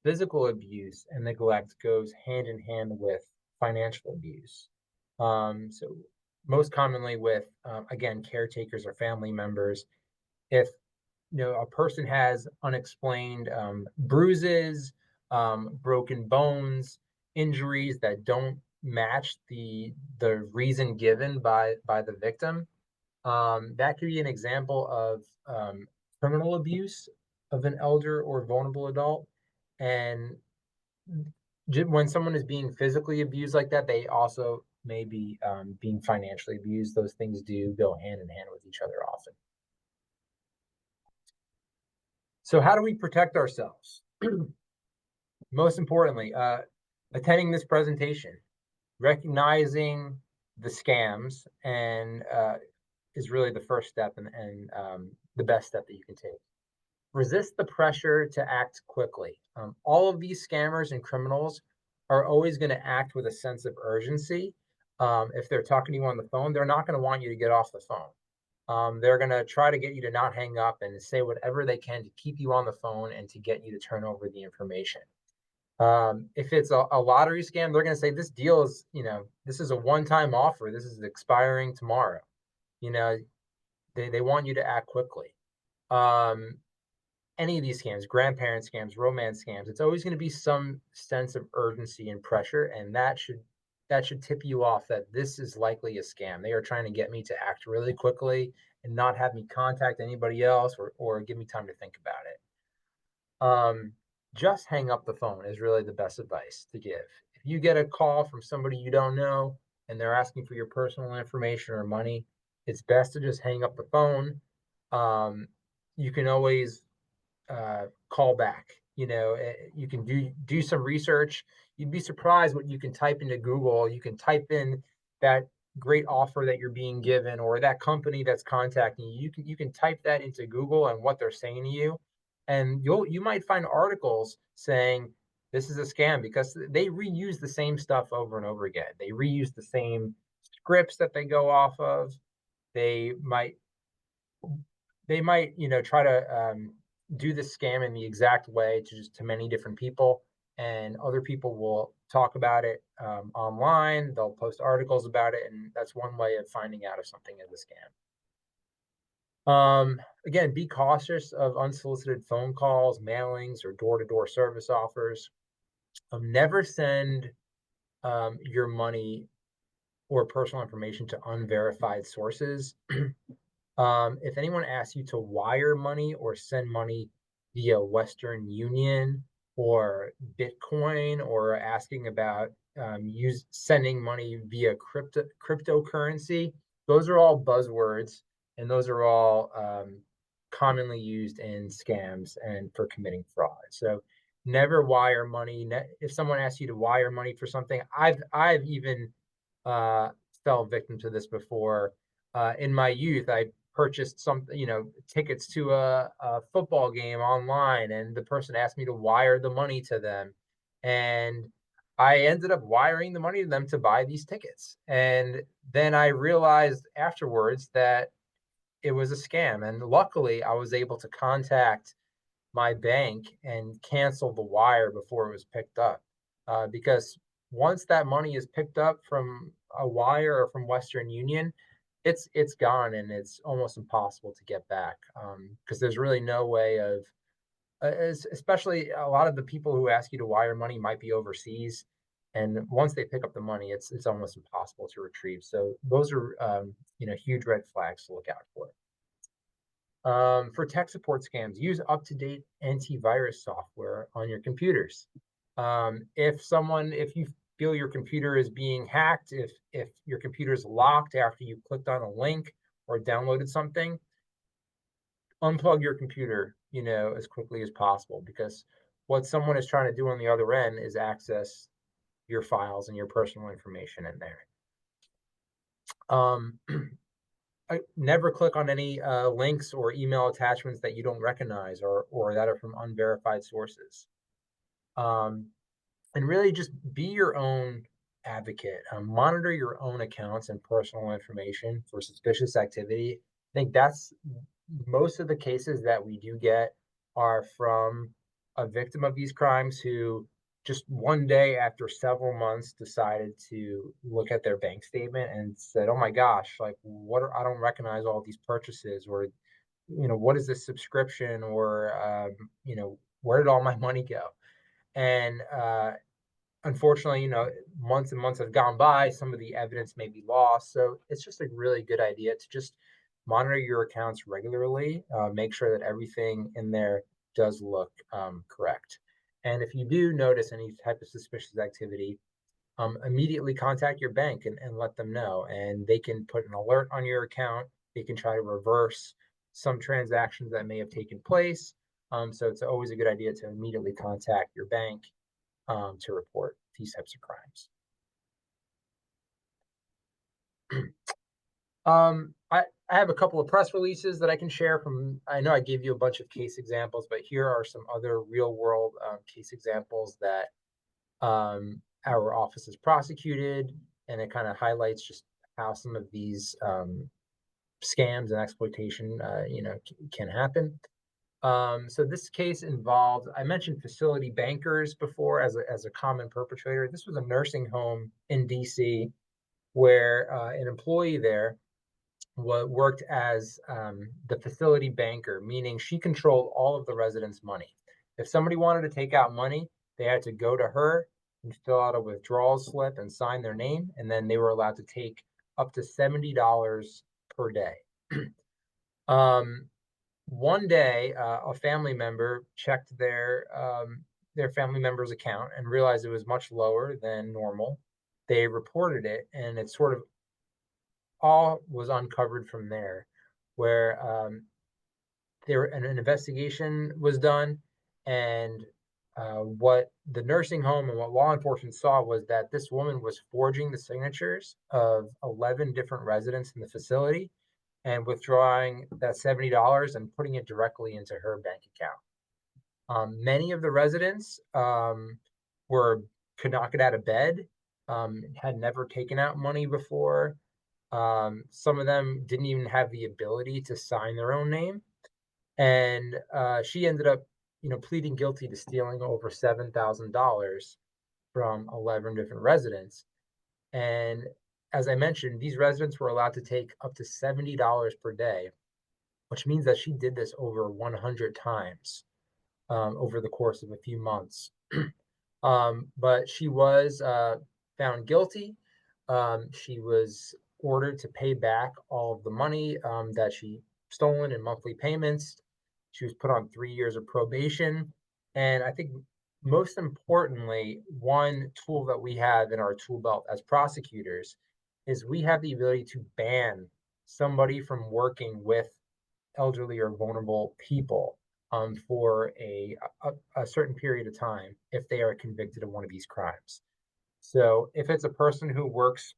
[SPEAKER 2] physical abuse and neglect goes hand in hand with financial abuse. So most commonly with, again, caretakers or family members. If a person has unexplained bruises, broken bones, injuries that don't match the reason given by the victim, that could be an example of criminal abuse of an elder or vulnerable adult. And when someone is being physically abused like that, they also may be being financially abused. Those things do go hand in hand with each other often. So how do we protect ourselves? Most importantly, attending this presentation, recognizing the scams, and is really the first step, and the best step that you can take. Resist the pressure to act quickly. All of these scammers and criminals are always going to act with a sense of urgency. If they're talking to you on the phone, they're not going to want you to get off the phone. They're going to try to get you to not hang up and say whatever they can to keep you on the phone and to get you to turn over the information. If it's a lottery scam, they're going to say this deal is, this is a one-time offer. This is expiring tomorrow. They want you to act quickly. Um, any of these scams, grandparent scams, romance scams, it's always going to be some sense of urgency and pressure, and that should tip you off that this is likely a scam. They are trying to get me to act really quickly and not have me contact anybody else or give me time to think about it. Just hang up the phone is really the best advice to give. If you get a call from somebody you don't know and they're asking for your personal information or money, it's best to just hang up the phone. Um, you can always call back. You can do some research. You'd be surprised what you can type into Google. You can type in that great offer that you're being given or that company that's contacting you. You can type that into Google and what they're saying to you, and you might find articles saying this is a scam because they reuse the same stuff over and over again. They reuse the same scripts that they go off of. They might try to do this scam in the exact way to many different people, and other people will talk about it online. They'll post articles about it, and that's one way of finding out if something is a scam. Again, be cautious of unsolicited phone calls, mailings, or door-to-door service offers. Never send your money or personal information to unverified sources. If anyone asks you to wire money or send money via Western Union or Bitcoin, or asking about sending money via cryptocurrency, those are all buzzwords, and those are all commonly used in scams and for committing fraud. So never wire money. If someone asks you to wire money for something, I've even fell victim to this before. In my youth, I purchased tickets to a football game online, and the person asked me to wire the money to them, and I ended up wiring the money to them to buy these tickets. And then I realized afterwards that it was a scam. And luckily, I was able to contact my bank and cancel the wire before it was picked up. Because once that money is picked up from a wire or from Western Union, it's gone, and it's almost impossible to get back, because there's really no way of, especially a lot of the people who ask you to wire money might be overseas, and once they pick up the money, it's almost impossible to retrieve. So those are huge red flags to look out for. For tech support scams, use up-to-date antivirus software on your computers. If you feel your computer is being hacked, if your computer is locked after you clicked on a link or downloaded something, unplug your computer, as quickly as possible, because what someone is trying to do on the other end is access your files and your personal information in there. Never click on any links or email attachments that you don't recognize or that are from unverified sources. And really just be your own advocate. Monitor your own accounts and personal information for suspicious activity. I think that's most of the cases that we do get are from a victim of these crimes who just one day after several months decided to look at their bank statement and said, "Oh my gosh, like I don't recognize all these purchases, or what is this subscription, or where did all my money go?" And unfortunately, months and months have gone by. Some of the evidence may be lost. So it's just a really good idea to just monitor your accounts regularly, make sure that everything in there does look correct. And if you do notice any type of suspicious activity, immediately contact your bank and let them know. And they can put an alert on your account. They can try to reverse some transactions that may have taken place. So it's always a good idea to immediately contact your bank to report these types of crimes. I have a couple of press releases that I can share from. I know I gave you a bunch of case examples, but here are some other real world case examples that our office has prosecuted, and it kind of highlights just how some of these scams and exploitation, can happen. So this case involved, I mentioned facility bankers before as a common perpetrator. This was a nursing home in DC where an employee there worked as the facility banker, meaning she controlled all of the residents' money. If somebody wanted to take out money, they had to go to her and fill out a withdrawal slip and sign their name, and then they were allowed to take up to $70 per day. One day, a family member checked their family member's account and realized it was much lower than normal. They reported it, and it sort of all was uncovered from there, where an investigation was done, and what the nursing home and what law enforcement saw was that this woman was forging the signatures of 11 different residents in the facility and withdrawing that $70 and putting it directly into her bank account. Many of the residents could not get out of bed, had never taken out money before. Some of them didn't even have the ability to sign their own name. And she ended up, pleading guilty to stealing over $7,000 from 11 different residents. And as I mentioned, these residents were allowed to take up to $70 per day, which means that she did this over 100 times over the course of a few months. But she was found guilty. She was ordered to pay back all of the money that she stolen in monthly payments. She was put on 3 years of probation. And I think most importantly, one tool that we have in our tool belt as prosecutors is we have the ability to ban somebody from working with elderly or vulnerable people for a certain period of time if they are convicted of one of these crimes. So if it's a person who works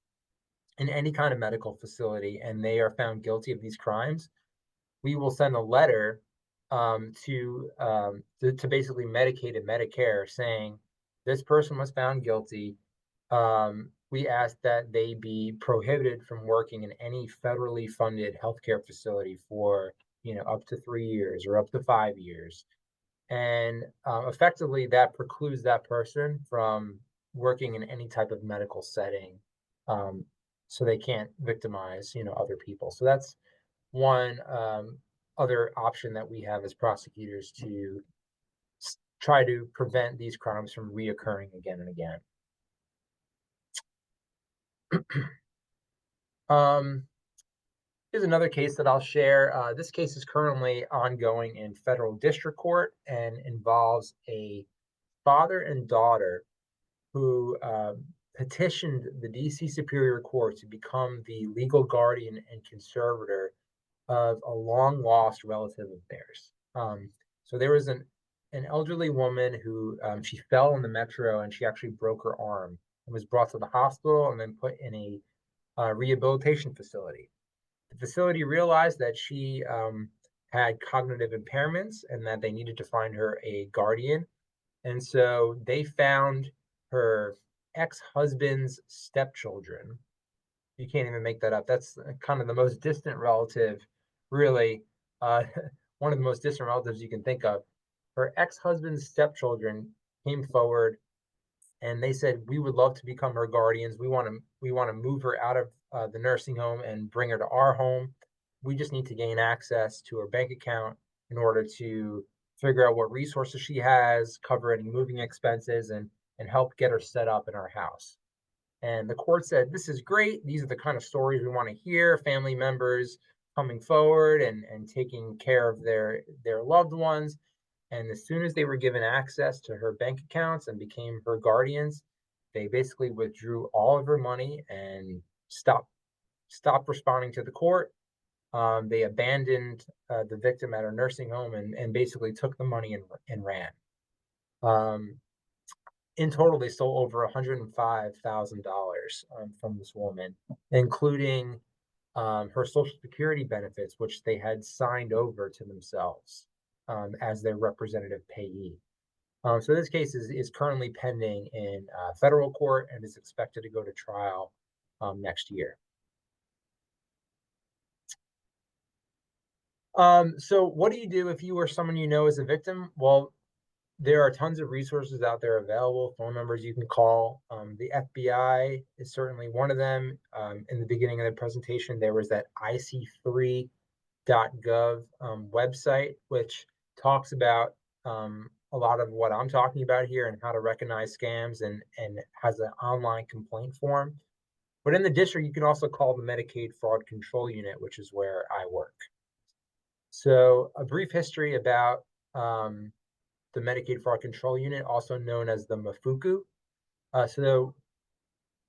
[SPEAKER 2] in any kind of medical facility and they are found guilty of these crimes, we will send a letter to basically Medicaid and Medicare saying this person was found guilty. We ask that they be prohibited from working in any federally funded healthcare facility for up to 3 years or up to 5 years, and effectively that precludes that person from working in any type of medical setting, so they can't victimize other people. So that's one other option that we have as prosecutors to try to prevent these crimes from reoccurring again and again. Here's another case that I'll share. This case is currently ongoing in federal district court and involves a father and daughter who petitioned the DC Superior Court to become the legal guardian and conservator of a long lost relative of theirs. So there was an elderly woman who she fell in the metro and she actually broke her arm and was brought to the hospital and then put in a rehabilitation facility. The facility realized that she had cognitive impairments and that they needed to find her a guardian. And so they found her ex-husband's stepchildren. You can't even make that up. That's kind of the most distant relative, really, one of the most distant relatives you can think of. Her ex-husband's stepchildren came forward and they said, we would love to become her guardians. We want to move her out of the nursing home and bring her to our home. We just need to gain access to her bank account in order to figure out what resources she has, cover any moving expenses, and help get her set up in our house. And the court said, this is great. These are the kind of stories we want to hear. Family members coming forward and taking care of their loved ones. And as soon as they were given access to her bank accounts and became her guardians, they basically withdrew all of her money and stopped responding to the court. They abandoned the victim at her nursing home and basically took the money and ran. In total, they stole over $105,000 from this woman, including her Social Security benefits, which they had signed over to themselves as their representative payee. So this case is currently pending in federal court and is expected to go to trial next year. So what do you do if you or someone you know is a victim? Well, there are tons of resources out there available, phone numbers you can call. The FBI is certainly one of them. In the beginning of the presentation, there was that ic3.gov website, which talks about a lot of what I'm talking about here and how to recognize scams, and has an online complaint form. But in the district, you can also call the Medicaid Fraud Control Unit, which is where I work. So a brief history about the Medicaid Fraud Control Unit, also known as the MAFUCU. So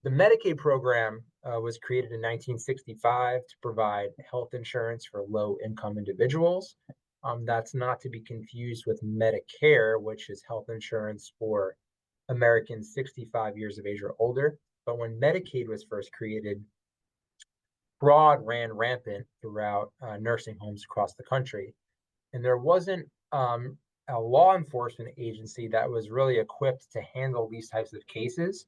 [SPEAKER 2] the Medicaid program was created in 1965 to provide health insurance for low-income individuals. That's not to be confused with Medicare, which is health insurance for Americans 65 years of age or older. But when Medicaid was first created, fraud ran rampant throughout nursing homes across the country. And there wasn't a law enforcement agency that was really equipped to handle these types of cases.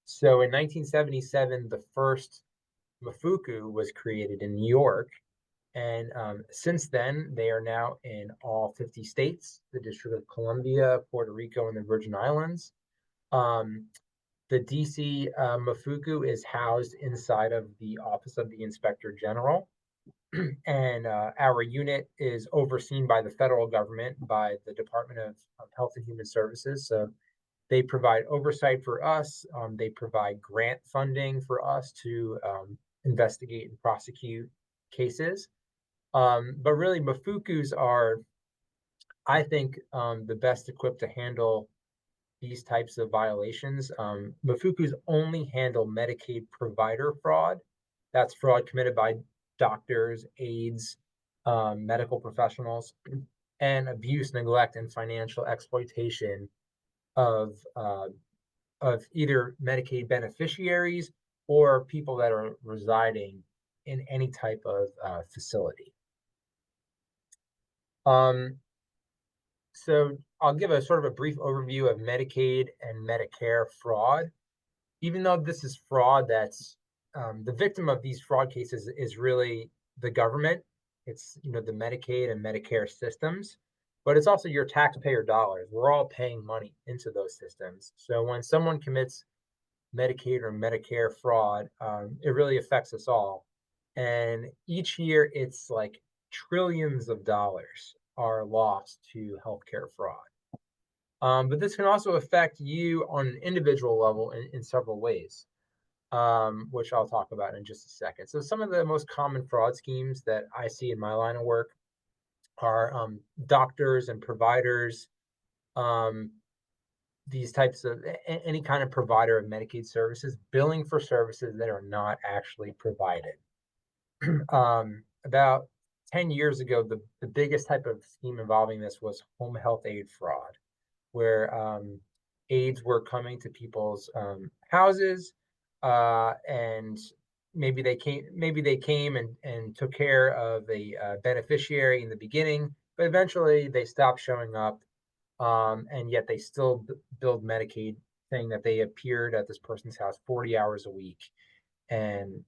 [SPEAKER 2] So in 1977, the first Mafuku was created in New York. And since then, they are now in all 50 states, the District of Columbia, Puerto Rico, and the Virgin Islands. The DC Mafuku is housed inside of the Office of the Inspector General. And our unit is overseen by the federal government, by the Department of Health and Human Services. So they provide oversight for us. They provide grant funding for us to investigate and prosecute cases. But really, Mafukus are, I think, the best equipped to handle these types of violations. Mafukus only handle Medicaid provider fraud. That's fraud committed by doctors, aides, medical professionals, and abuse, neglect, and financial exploitation of either Medicaid beneficiaries or people that are residing in any type of facility. So I'll give a sort of a brief overview of Medicaid and Medicare fraud. Even though this is fraud, that's the victim of these fraud cases is really the government. It's, you know, the Medicaid and Medicare systems, but it's also your taxpayer dollars. We're all paying money into those systems. So when someone commits Medicaid or Medicare fraud, it really affects us all. And each year, it's like trillions of dollars are lost to healthcare fraud. But this can also affect you on an individual level in several ways, which I'll talk about in just a second. So some of the most common fraud schemes that I see in my line of work are doctors and providers, these types of any kind of provider of Medicaid services, billing for services that are not actually provided. About 10 years ago, the biggest type of scheme involving this was home health aid fraud, where aides were coming to people's houses, and maybe they came and took care of a beneficiary in the beginning, but eventually they stopped showing up, and yet they still billed Medicaid, saying that they appeared at this person's house 40 hours a week, and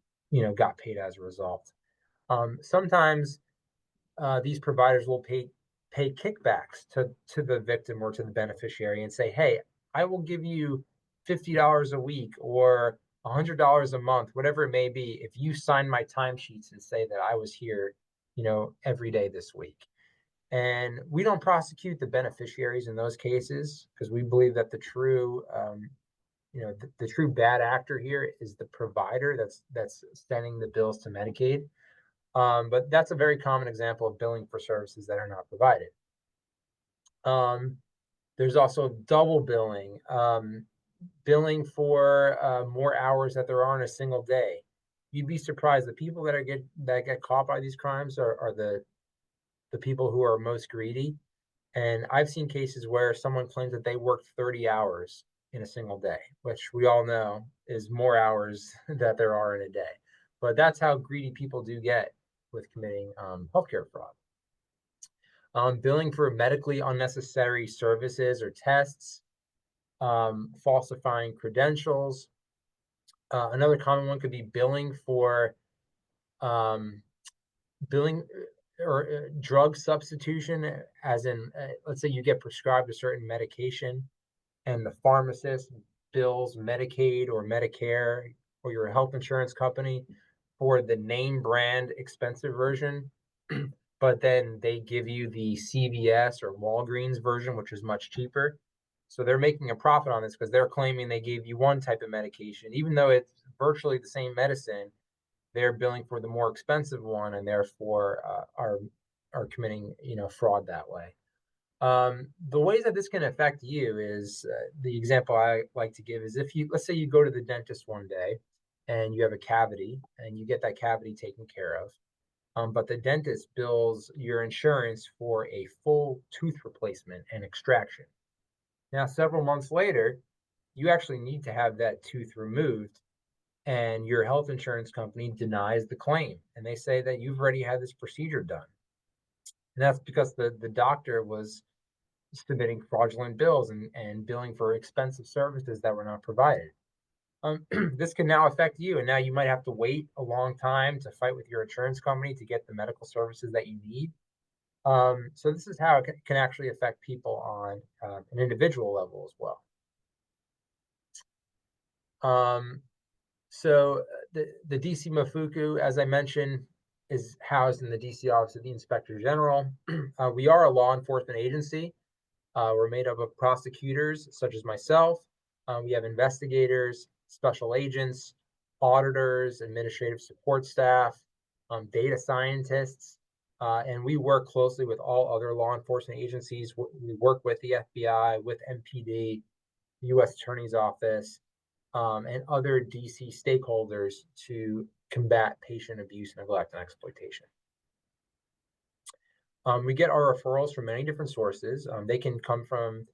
[SPEAKER 2] got paid as a result. Sometimes these providers will pay kickbacks to the victim or to the beneficiary and say, "Hey, I will give you $50 a week or $100 a month, whatever it may be, if you sign my timesheets and say that I was here, every day this week." And we don't prosecute the beneficiaries in those cases because we believe that the true the true bad actor here is the provider that's sending the bills to Medicaid. But that's a very common example of billing for services that are not provided. There's also double billing, billing for more hours that there are in a single day. You'd be surprised, the people that get caught by these crimes are the people who are most greedy. And I've seen cases where someone claims that they worked 30 hours in a single day, which we all know is more hours that there are in a day. But that's how greedy people do get with committing healthcare fraud. Billing for medically unnecessary services or tests, falsifying credentials. Another common one could be billing for billing or drug substitution, as in, let's say you get prescribed a certain medication and the pharmacist bills Medicaid or Medicare or your health insurance company for the name brand expensive version, but then they give you the CVS or Walgreens version, which is much cheaper. So they're making a profit on this because they're claiming they gave you one type of medication, even though it's virtually the same medicine. They're billing for the more expensive one, and therefore are committing fraud that way. The ways that this can affect you is the example I like to give is if you, let's say you go to the dentist one day and you have a cavity and you get that cavity taken care of, but the dentist bills your insurance for a full tooth replacement and extraction. Now, several months later, you actually need to have that tooth removed, and your health insurance company denies the claim. And they say that you've already had this procedure done. And that's because the doctor was submitting fraudulent bills and billing for expensive services that were not provided. This can now affect you, and now you might have to wait a long time to fight with your insurance company to get the medical services that you need. So this is how it can actually affect people on an individual level as well. So the DC Mafuku, as I mentioned, is housed in the DC Office of the Inspector General. We are a law enforcement agency. We're made up of prosecutors, such as myself. We have investigators, special agents, auditors, administrative support staff, data scientists, and we work closely with all other law enforcement agencies. We work with the FBI, with MPD, U.S. Attorney's Office, and other DC stakeholders to combat patient abuse, neglect, and exploitation. We get our referrals from many different sources. They can come from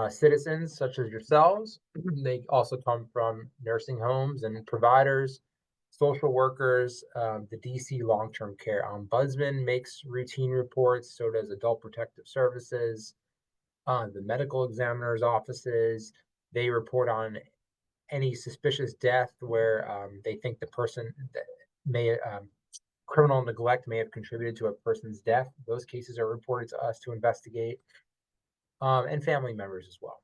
[SPEAKER 2] citizens such as yourselves. They also come from nursing homes and providers, social workers. The DC Long-Term Care Ombudsman makes routine reports, so does Adult Protective Services, the medical examiner's offices. They report on any suspicious death where they think the person that may criminal neglect may have contributed to a person's death. Those cases are reported to us to investigate, and family members as well.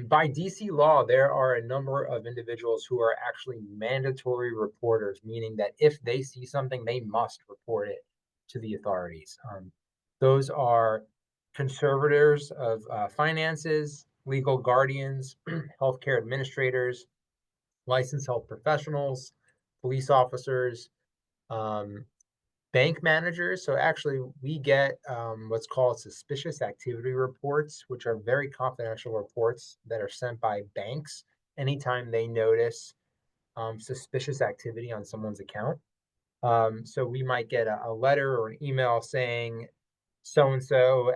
[SPEAKER 2] By DC law, there are a number of individuals who are actually mandatory reporters, meaning that if they see something, they must report it to the authorities. Those are conservators of finances, legal guardians, healthcare administrators, licensed health professionals, police officers, bank managers. So actually, we get what's called suspicious activity reports, which are very confidential reports that are sent by banks anytime they notice suspicious activity on someone's account. So we might get a letter or an email saying so-and-so,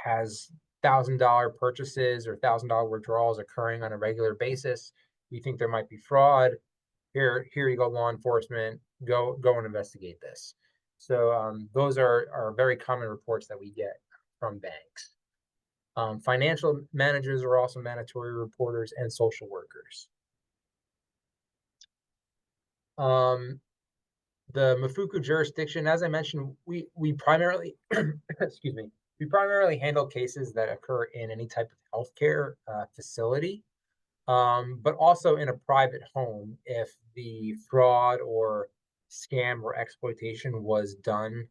[SPEAKER 2] has $1,000 purchases or $1,000 withdrawals occurring on a regular basis. We think there might be fraud. Here you go, law enforcement. Go and investigate this. So those are very common reports that we get from banks. Financial managers are also mandatory reporters, and social workers. The Mafuku jurisdiction, as I mentioned, we primarily excuse me, we primarily handle cases that occur in any type of healthcare facility, but also in a private home if the fraud or scam or exploitation was done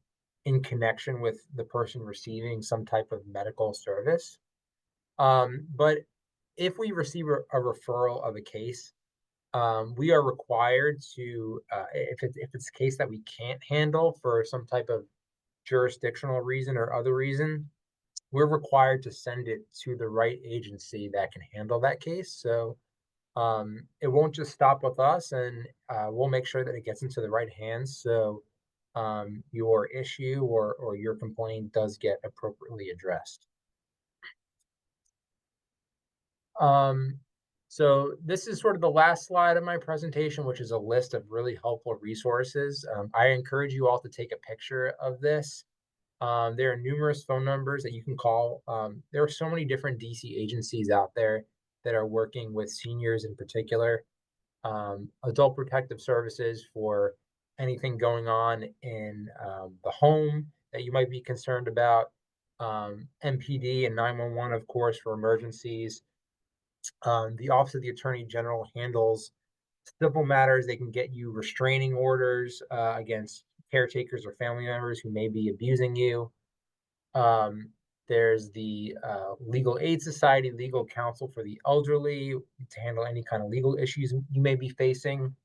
[SPEAKER 2] in connection with the person receiving some type of medical service. But if we receive a referral of a case, we are required to, if it's a case that we can't handle for some type of jurisdictional reason or other reason, we're required to send it to the right agency that can handle that case. So it won't just stop with us, and we'll make sure that it gets into the right hands. So your issue or your complaint does get appropriately addressed. So this is sort of the last slide of my presentation, which is a list of really helpful resources. I encourage you all to take a picture of this. There are numerous phone numbers that you can call. There are so many different DC agencies out there that are working with seniors in particular. Adult Protective Services for anything going on in the home that you might be concerned about. MPD and 911, of course, for emergencies. The Office of the Attorney General handles civil matters. They can get you restraining orders against caretakers or family members who may be abusing you. There's the Legal Aid Society, Legal Counsel for the Elderly, to handle any kind of legal issues you may be facing.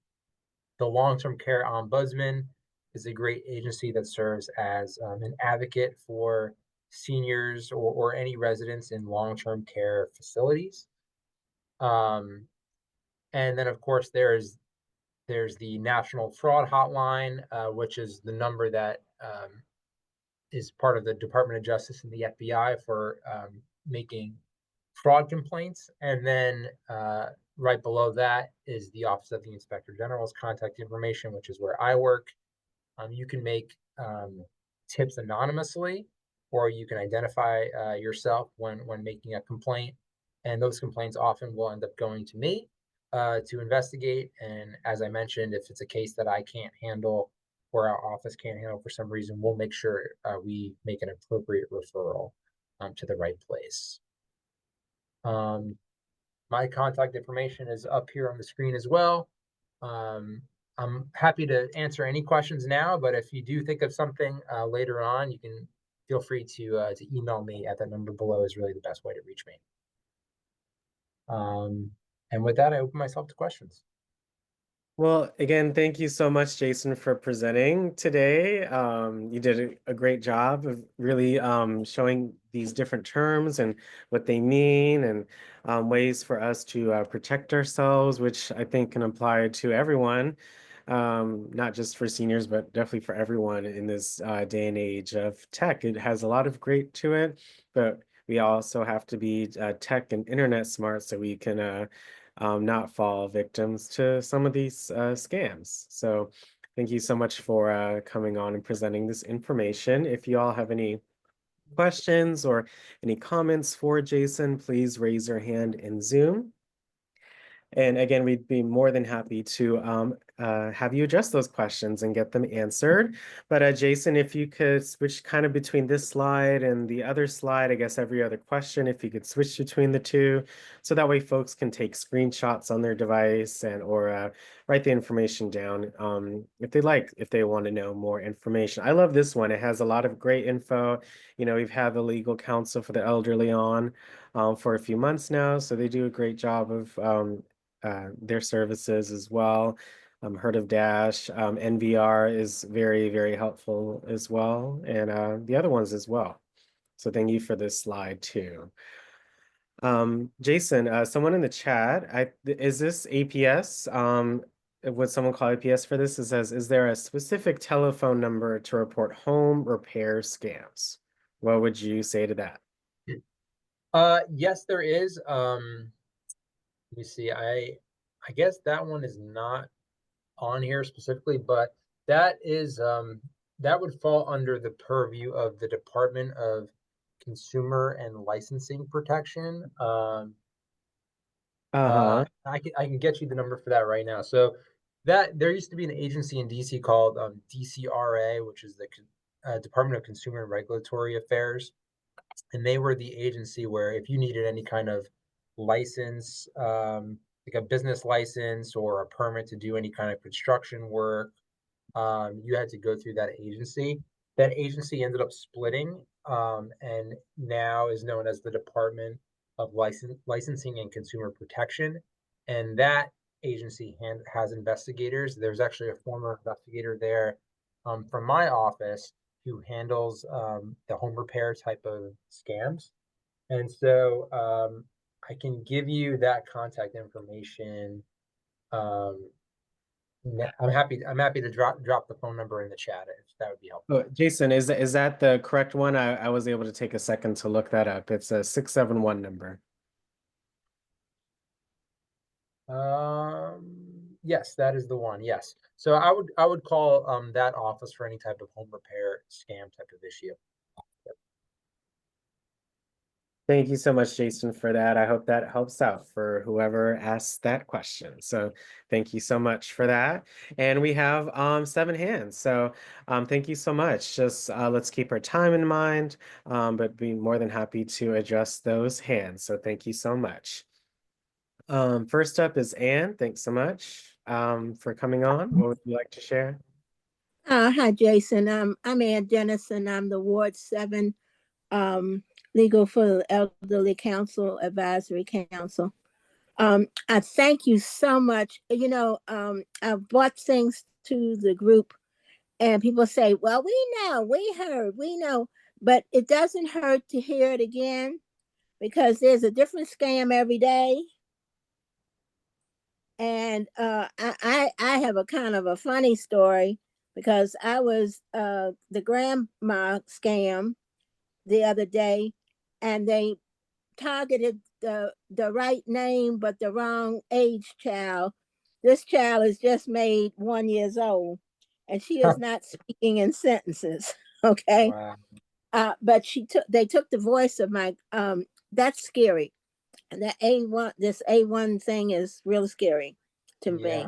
[SPEAKER 2] The Long-Term Care Ombudsman is a great agency that serves as an advocate for seniors or any residents in long-term care facilities. Um, and then, of course, there's the National Fraud Hotline, which is the number that is part of the Department of Justice and the FBI for making fraud complaints. And then right below that is the Office of the Inspector General's contact information, which is where I work. You can make tips anonymously, or you can identify yourself when making a complaint. And those complaints often will end up going to me to investigate. And as I mentioned, if it's a case that I can't handle or our office can't handle for some reason, we'll make sure we make an appropriate referral to the right place. My contact information is up here on the screen as well. I'm happy to answer any questions now, but if you do think of something later on, you can feel free to email me at that number below is really the best way to reach me. And with that, I open myself to questions.
[SPEAKER 1] Well, again, thank you so much, Jason, for presenting today. You did a great job of really showing these different terms and what they mean, and ways for us to protect ourselves, which I think can apply to everyone, not just for seniors, but definitely for everyone in this day and age of tech. It has a lot of great to it, but we also have to be tech and internet smart so we can not fall victims to some of these scams. So thank you so much for coming on and presenting this information. If you all have any questions or any comments for Jason, please raise your hand in Zoom. And again, we'd be more than happy to have you address those questions and get them answered. But Jason, if you could switch kind of between this slide and the other slide, I guess every other question, if you could switch between the two, so that way folks can take screenshots on their device and or write the information down if they like, if they want to know more information. I love this one. It has a lot of great info. You know, we've had the legal counsel for the elderly on for a few months now, so they do a great job of their services as well. Heard of Dash, NVR is very, very helpful as well, and the other ones as well. So thank you for this slide too. Jason, someone in the chat, is this APS? Would someone call APS for this? It says, is there a specific telephone number to report home repair scams? What would you say to that?
[SPEAKER 2] Yes, there is. Let me see. I guess that one is not on here specifically, but that is that would fall under the purview of the Department of Consumer and Licensing Protection.
[SPEAKER 1] Uh-huh.
[SPEAKER 2] I can get you the number for that right now. So that there used to be an agency in DC called DCRA, which is the Department of Consumer and Regulatory Affairs, and they were the agency where if you needed any kind of license, like a business license or a permit to do any kind of construction work, you had to go through that agency. That agency ended up splitting, and now is known as the Department of Licensing and Consumer Protection. And that agency has investigators. There's actually a former investigator there from my office who handles the home repair type of scams. And so I can give you that contact information. I'm happy to drop the phone number in the chat if that would be helpful.
[SPEAKER 1] Oh, Jason, is that the correct one? I was able to take a second to look that up. It's a 671 number.
[SPEAKER 2] Yes, that is the one. Yes. So I would call that office for any type of home repair scam type of issue. Yep.
[SPEAKER 1] Thank you so much, Jason, for that. I hope that helps out for whoever asked that question. So thank you so much for that. And we have 7 hands. So thank you so much. Just let's keep our time in mind, but be more than happy to address those hands. So thank you so much. First up is Anne. Thanks so much for coming on. What would you like to share?
[SPEAKER 4] Hi, Jason. I'm Ann Dennison. I'm the Ward 7 um, Legal for the Elderly Council Advisory Council. I thank you so much. I've brought things to the group, and people say, well, we know, we heard, we know, but it doesn't hurt to hear it again because there's a different scam every day. And I have a kind of a funny story because I was the grandma scam the other day, and they targeted the right name but the wrong age child. This child is just made 1 year old, and she is not speaking in sentences. Okay,
[SPEAKER 2] Wow.
[SPEAKER 4] but they took the voice of my that's scary. And that this A1 thing is real scary to me.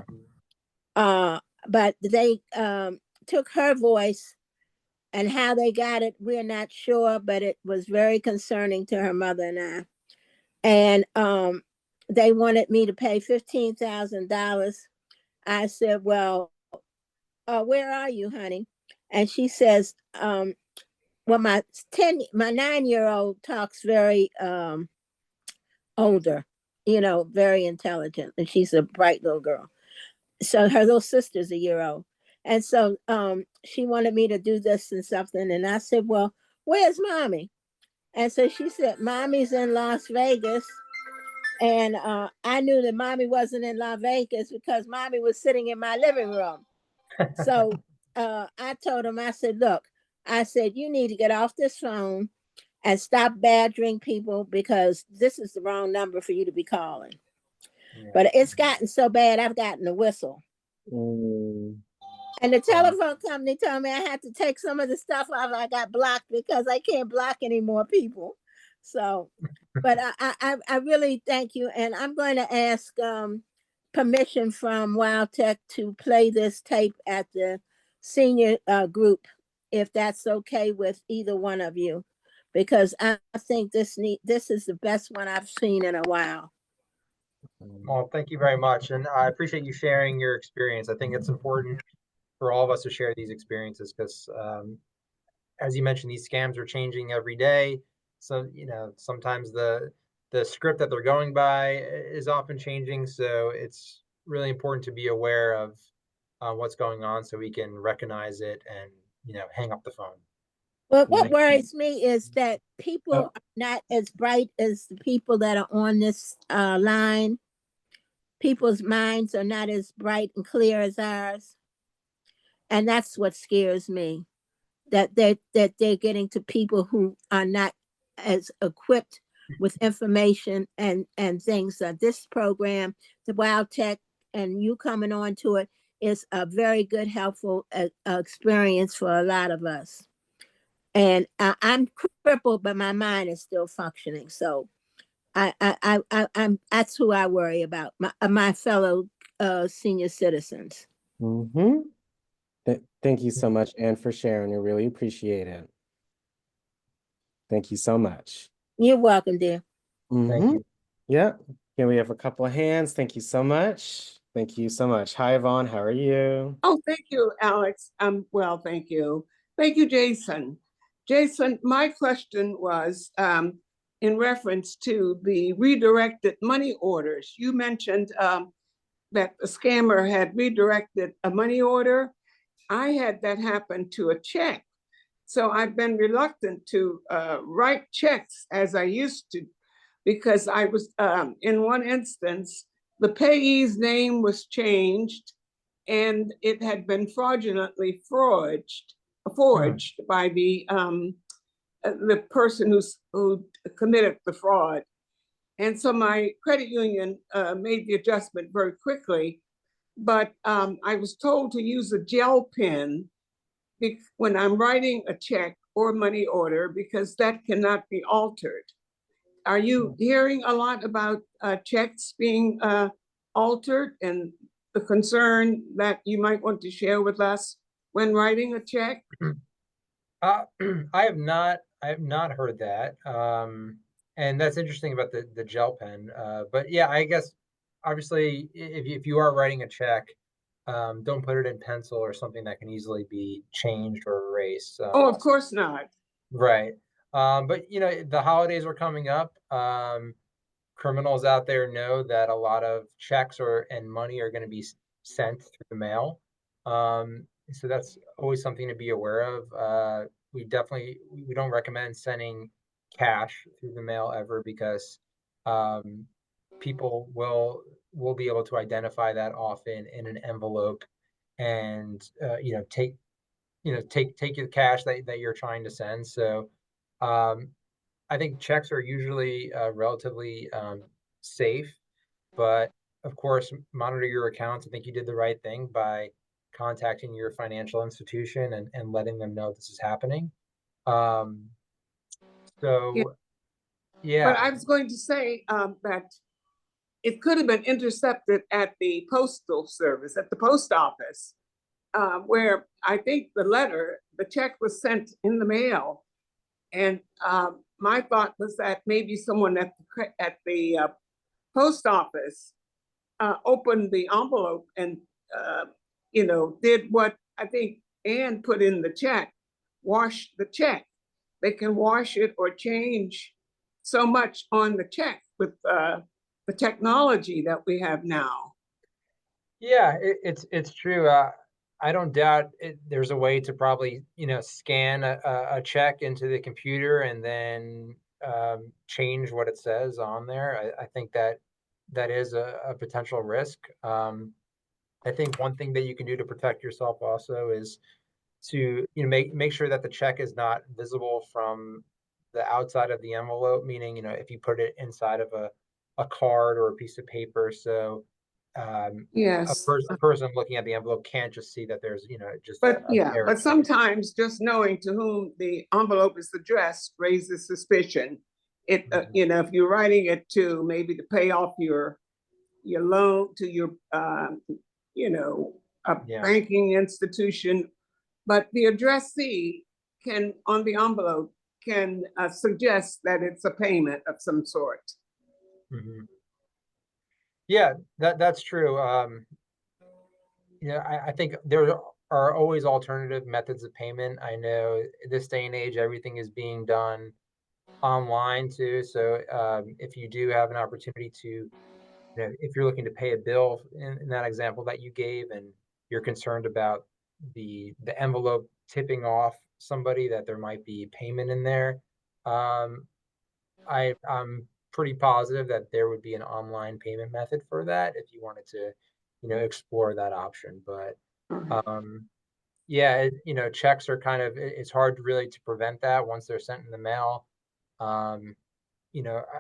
[SPEAKER 2] Yeah.
[SPEAKER 4] But they took her voice, and how they got it, we're not sure, but it was very concerning to her mother and I. And they wanted me to pay $15,000. I said, well, where are you, honey? And she says, well, my 9-year-old talks very older, very intelligent, and she's a bright little girl. So her little sister's a year old. And so she wanted me to do this and something. And I said, well, where's mommy? And so she said, mommy's in Las Vegas. And I knew that mommy wasn't in Las Vegas because mommy was sitting in my living room. So I told him, I said, look, I said, you need to get off this phone and stop badgering people because this is the wrong number for you to be calling.
[SPEAKER 2] Yeah.
[SPEAKER 4] But it's gotten so bad, I've gotten a whistle.
[SPEAKER 1] Mm.
[SPEAKER 4] And the telephone company told me I had to take some of the stuff off. I got blocked because I can't block any more people. So, but I really thank you. And I'm going to ask permission from Wild Tech to play this tape at the senior group, if that's okay with either one of you, because I think this is the best one I've seen in a while.
[SPEAKER 2] Well, thank you very much. And I appreciate you sharing your experience. I think it's important for all of us to share these experiences because, as you mentioned, these scams are changing every day. So, sometimes the script that they're going by is often changing. So it's really important to be aware of what's going on so we can recognize it and, hang up the phone.
[SPEAKER 4] Well, what worries me is that people
[SPEAKER 1] Oh.
[SPEAKER 4] are not as bright as the people that are on this line. People's minds are not as bright and clear as ours. And that's what scares me, that they're getting to people who are not as equipped with information and things. This program, the Wild Tech, and you coming on to it is a very good, helpful experience for a lot of us. And I'm crippled, but my mind is still functioning. So I'm that's who I worry about, my fellow senior citizens.
[SPEAKER 1] Mm-hmm. Thank you so much, Anne, for sharing. I really appreciate it. Thank you so much.
[SPEAKER 4] You're welcome, dear.
[SPEAKER 2] Thank you.
[SPEAKER 1] Yeah. Here we have a couple of hands. Thank you so much. Thank you so much. Hi, Yvonne. How are you?
[SPEAKER 5] Oh, thank you, Alex. Well, thank you. Thank you, Jason. Jason, my question was in reference to the redirected money orders. You mentioned that the scammer had redirected a money order. I had that happen to a check. So I've been reluctant to write checks as I used to, because I was, in one instance, the payee's name was changed and it had been fraudulently forged by the person who committed the fraud. And so my credit union made the adjustment very quickly, but I was told to use a gel pen when I'm writing a check or money order because that cannot be altered. Are you hearing a lot about checks being altered, and the concern that you might want to share with us when writing a check?
[SPEAKER 2] I have not heard that. And that's interesting about the gel pen. But yeah, I guess obviously if you are writing a check, don't put it in pencil or something that can easily be changed or erased.
[SPEAKER 5] Oh, of course not.
[SPEAKER 2] Right. But you know, the holidays are coming up. Criminals out there know that a lot of checks and money are going to be sent through the mail. So that's always something to be aware of. We don't recommend sending cash through the mail ever, because um, people will be able to identify that often in an envelope, and take your cash that you're trying to send. So um, I think checks are usually relatively safe, but of course, monitor your accounts. I think you did the right thing by contacting your financial institution and letting them know this is happening. Um,
[SPEAKER 5] Yeah.
[SPEAKER 2] so
[SPEAKER 5] But
[SPEAKER 2] yeah,
[SPEAKER 5] I was going to say that it could have been intercepted at the postal service, at the post office, where I think the check was sent in the mail. And my thought was that maybe someone at the post office opened the envelope and, did what I think Ann put in the check, wash the check. They can wash it or change so much on the check with the technology that we have now.
[SPEAKER 2] yeah, it's true. I don't doubt there's a way to probably scan a check into the computer and then change what it says on there. I think that is a potential risk. I think one thing that you can do to protect yourself also is to make sure that the check is not visible from the outside of the envelope, meaning if you put it inside of a card or a piece of paper, so
[SPEAKER 5] Yes,
[SPEAKER 2] a person looking at the envelope can't just see that there's just
[SPEAKER 5] but
[SPEAKER 2] a
[SPEAKER 5] yeah,
[SPEAKER 2] bare
[SPEAKER 5] but
[SPEAKER 2] space.
[SPEAKER 5] sometimes just knowing to whom the envelope is addressed raises suspicion.
[SPEAKER 2] Mhm.
[SPEAKER 5] If you're writing it to maybe to pay off your loan to your you know a
[SPEAKER 2] Yeah.
[SPEAKER 5] banking institution, but the addressee can on the envelope can suggest that it's a payment of some sort.
[SPEAKER 2] Hmm. Yeah, that's true. I think there are always alternative methods of payment. I know this day and age, everything is being done online too. So if you do have an opportunity to, if you're looking to pay a bill in that example that you gave, and you're concerned about the envelope tipping off somebody, that there might be payment in there, um, I'm pretty positive that there would be an online payment method for that if you wanted to, explore that option. But um, yeah, checks are kind of, it's hard really to prevent that once they're sent in the mail. Um, you know, I,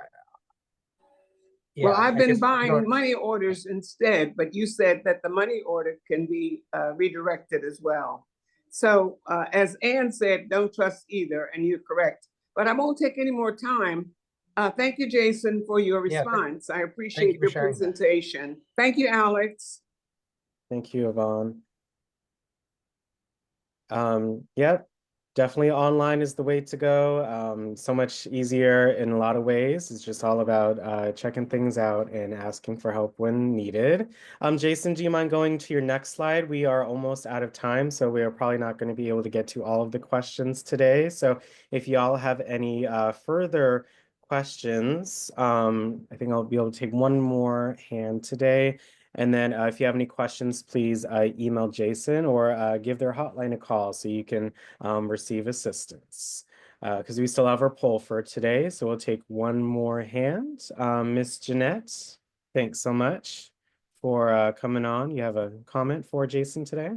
[SPEAKER 5] Well,
[SPEAKER 2] yeah,
[SPEAKER 5] I've
[SPEAKER 2] I
[SPEAKER 5] been
[SPEAKER 2] guess you
[SPEAKER 5] buying
[SPEAKER 2] don't.
[SPEAKER 5] money orders instead, but you said that the money order can be redirected as well. So, as Ann said, don't trust either, and you're correct. But I won't take any more time. Thank you, Jason, for your
[SPEAKER 2] Yeah,
[SPEAKER 5] response. I
[SPEAKER 2] thank
[SPEAKER 5] appreciate
[SPEAKER 2] you for
[SPEAKER 5] your
[SPEAKER 2] sharing that.
[SPEAKER 5] presentation. Thank you, Alex.
[SPEAKER 1] Thank you, Yvonne. Yep, definitely online is the way to go. So much easier in a lot of ways. It's just all about checking things out and asking for help when needed. Jason, do you mind going to your next slide? We are almost out of time, so we are probably not going to be able to get to all of the questions today. So if y'all have any further questions, I think I'll be able to take one more hand today. And then if you have any questions, please email Jason or give their hotline a call so you can receive assistance. Because we still have our poll for today. So we'll take one more hand. Miss Jeanette, thanks so much for coming on. You have a comment for Jason today?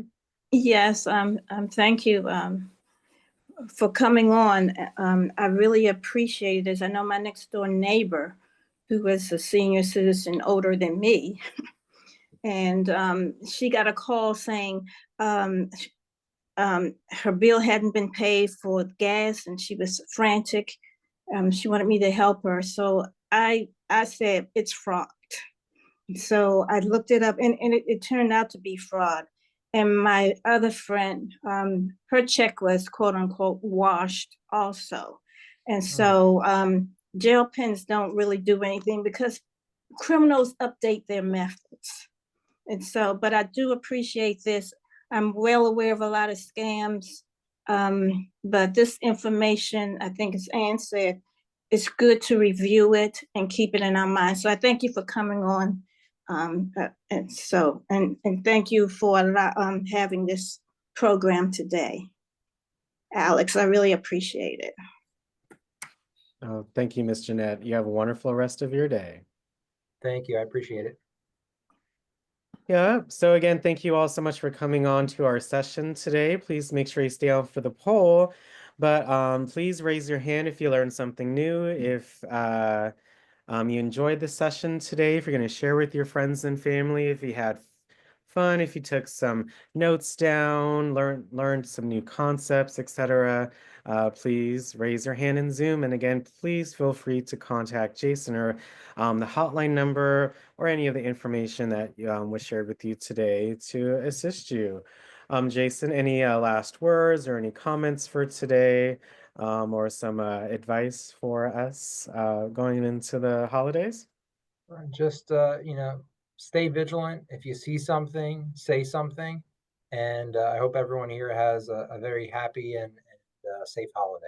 [SPEAKER 6] Yes, thank you for coming on. I really appreciate this. I know my next door neighbor, who is a senior citizen older than me, and she got a call saying her bill hadn't been paid for gas, and she was frantic. She wanted me to help her. So I said, it's fraud. So I looked it up and it turned out to be fraud. And my other friend, her check was quote unquote washed also. And so jail pens don't really do anything because criminals update their methods. And so, but I do appreciate this. I'm well aware of a lot of scams. But this information, I think as Ann said, it's good to review it and keep it in our mind. So I thank you for coming on. And thank you for having this program today. Alex, I really appreciate it.
[SPEAKER 1] Oh, thank you, Ms. Jeanette. You have a wonderful rest of your day.
[SPEAKER 2] Thank you. I appreciate it.
[SPEAKER 1] Yeah, so again, thank you all so much for coming on to our session today. Please make sure you stay on for the poll, but please raise your hand if you learned something new. If you enjoyed the session today, if you're going to share with your friends and family, if you had fun, if you took some notes down, learned some new concepts, etc., please raise your hand in Zoom. And again, please feel free to contact Jason or the hotline number or any of the information that was shared with you today to assist you. Jason, any last words or any comments for today, or some advice for us going into the holidays?
[SPEAKER 2] Just, stay vigilant. If you see something, say something. And I hope everyone here has a very happy and safe holiday.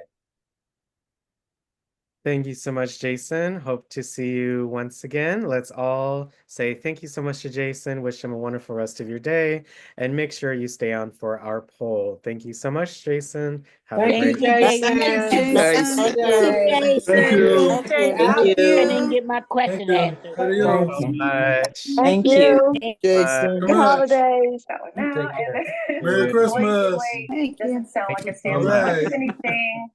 [SPEAKER 1] Thank you so much, Jason. Hope to see you once again. Let's all say thank you so much to Jason. Wish him a wonderful rest of your day. And make sure you stay on for our poll. Thank you so much, Jason. Have a
[SPEAKER 5] Thank you,
[SPEAKER 1] great
[SPEAKER 5] Jason.
[SPEAKER 4] Thank you,
[SPEAKER 5] Jason.
[SPEAKER 3] Thank
[SPEAKER 4] Jason.
[SPEAKER 3] you.
[SPEAKER 7] Okay,
[SPEAKER 5] Thank
[SPEAKER 7] I didn't
[SPEAKER 5] you.
[SPEAKER 7] get my question answered.
[SPEAKER 1] Thank you so much.
[SPEAKER 8] Thank you,
[SPEAKER 1] Bye.
[SPEAKER 8] Jason.
[SPEAKER 3] Very much.
[SPEAKER 8] Holidays.
[SPEAKER 2] Take care.
[SPEAKER 3] Merry Christmas.
[SPEAKER 4] Thank you.
[SPEAKER 1] Thank you so much.
[SPEAKER 3] All right.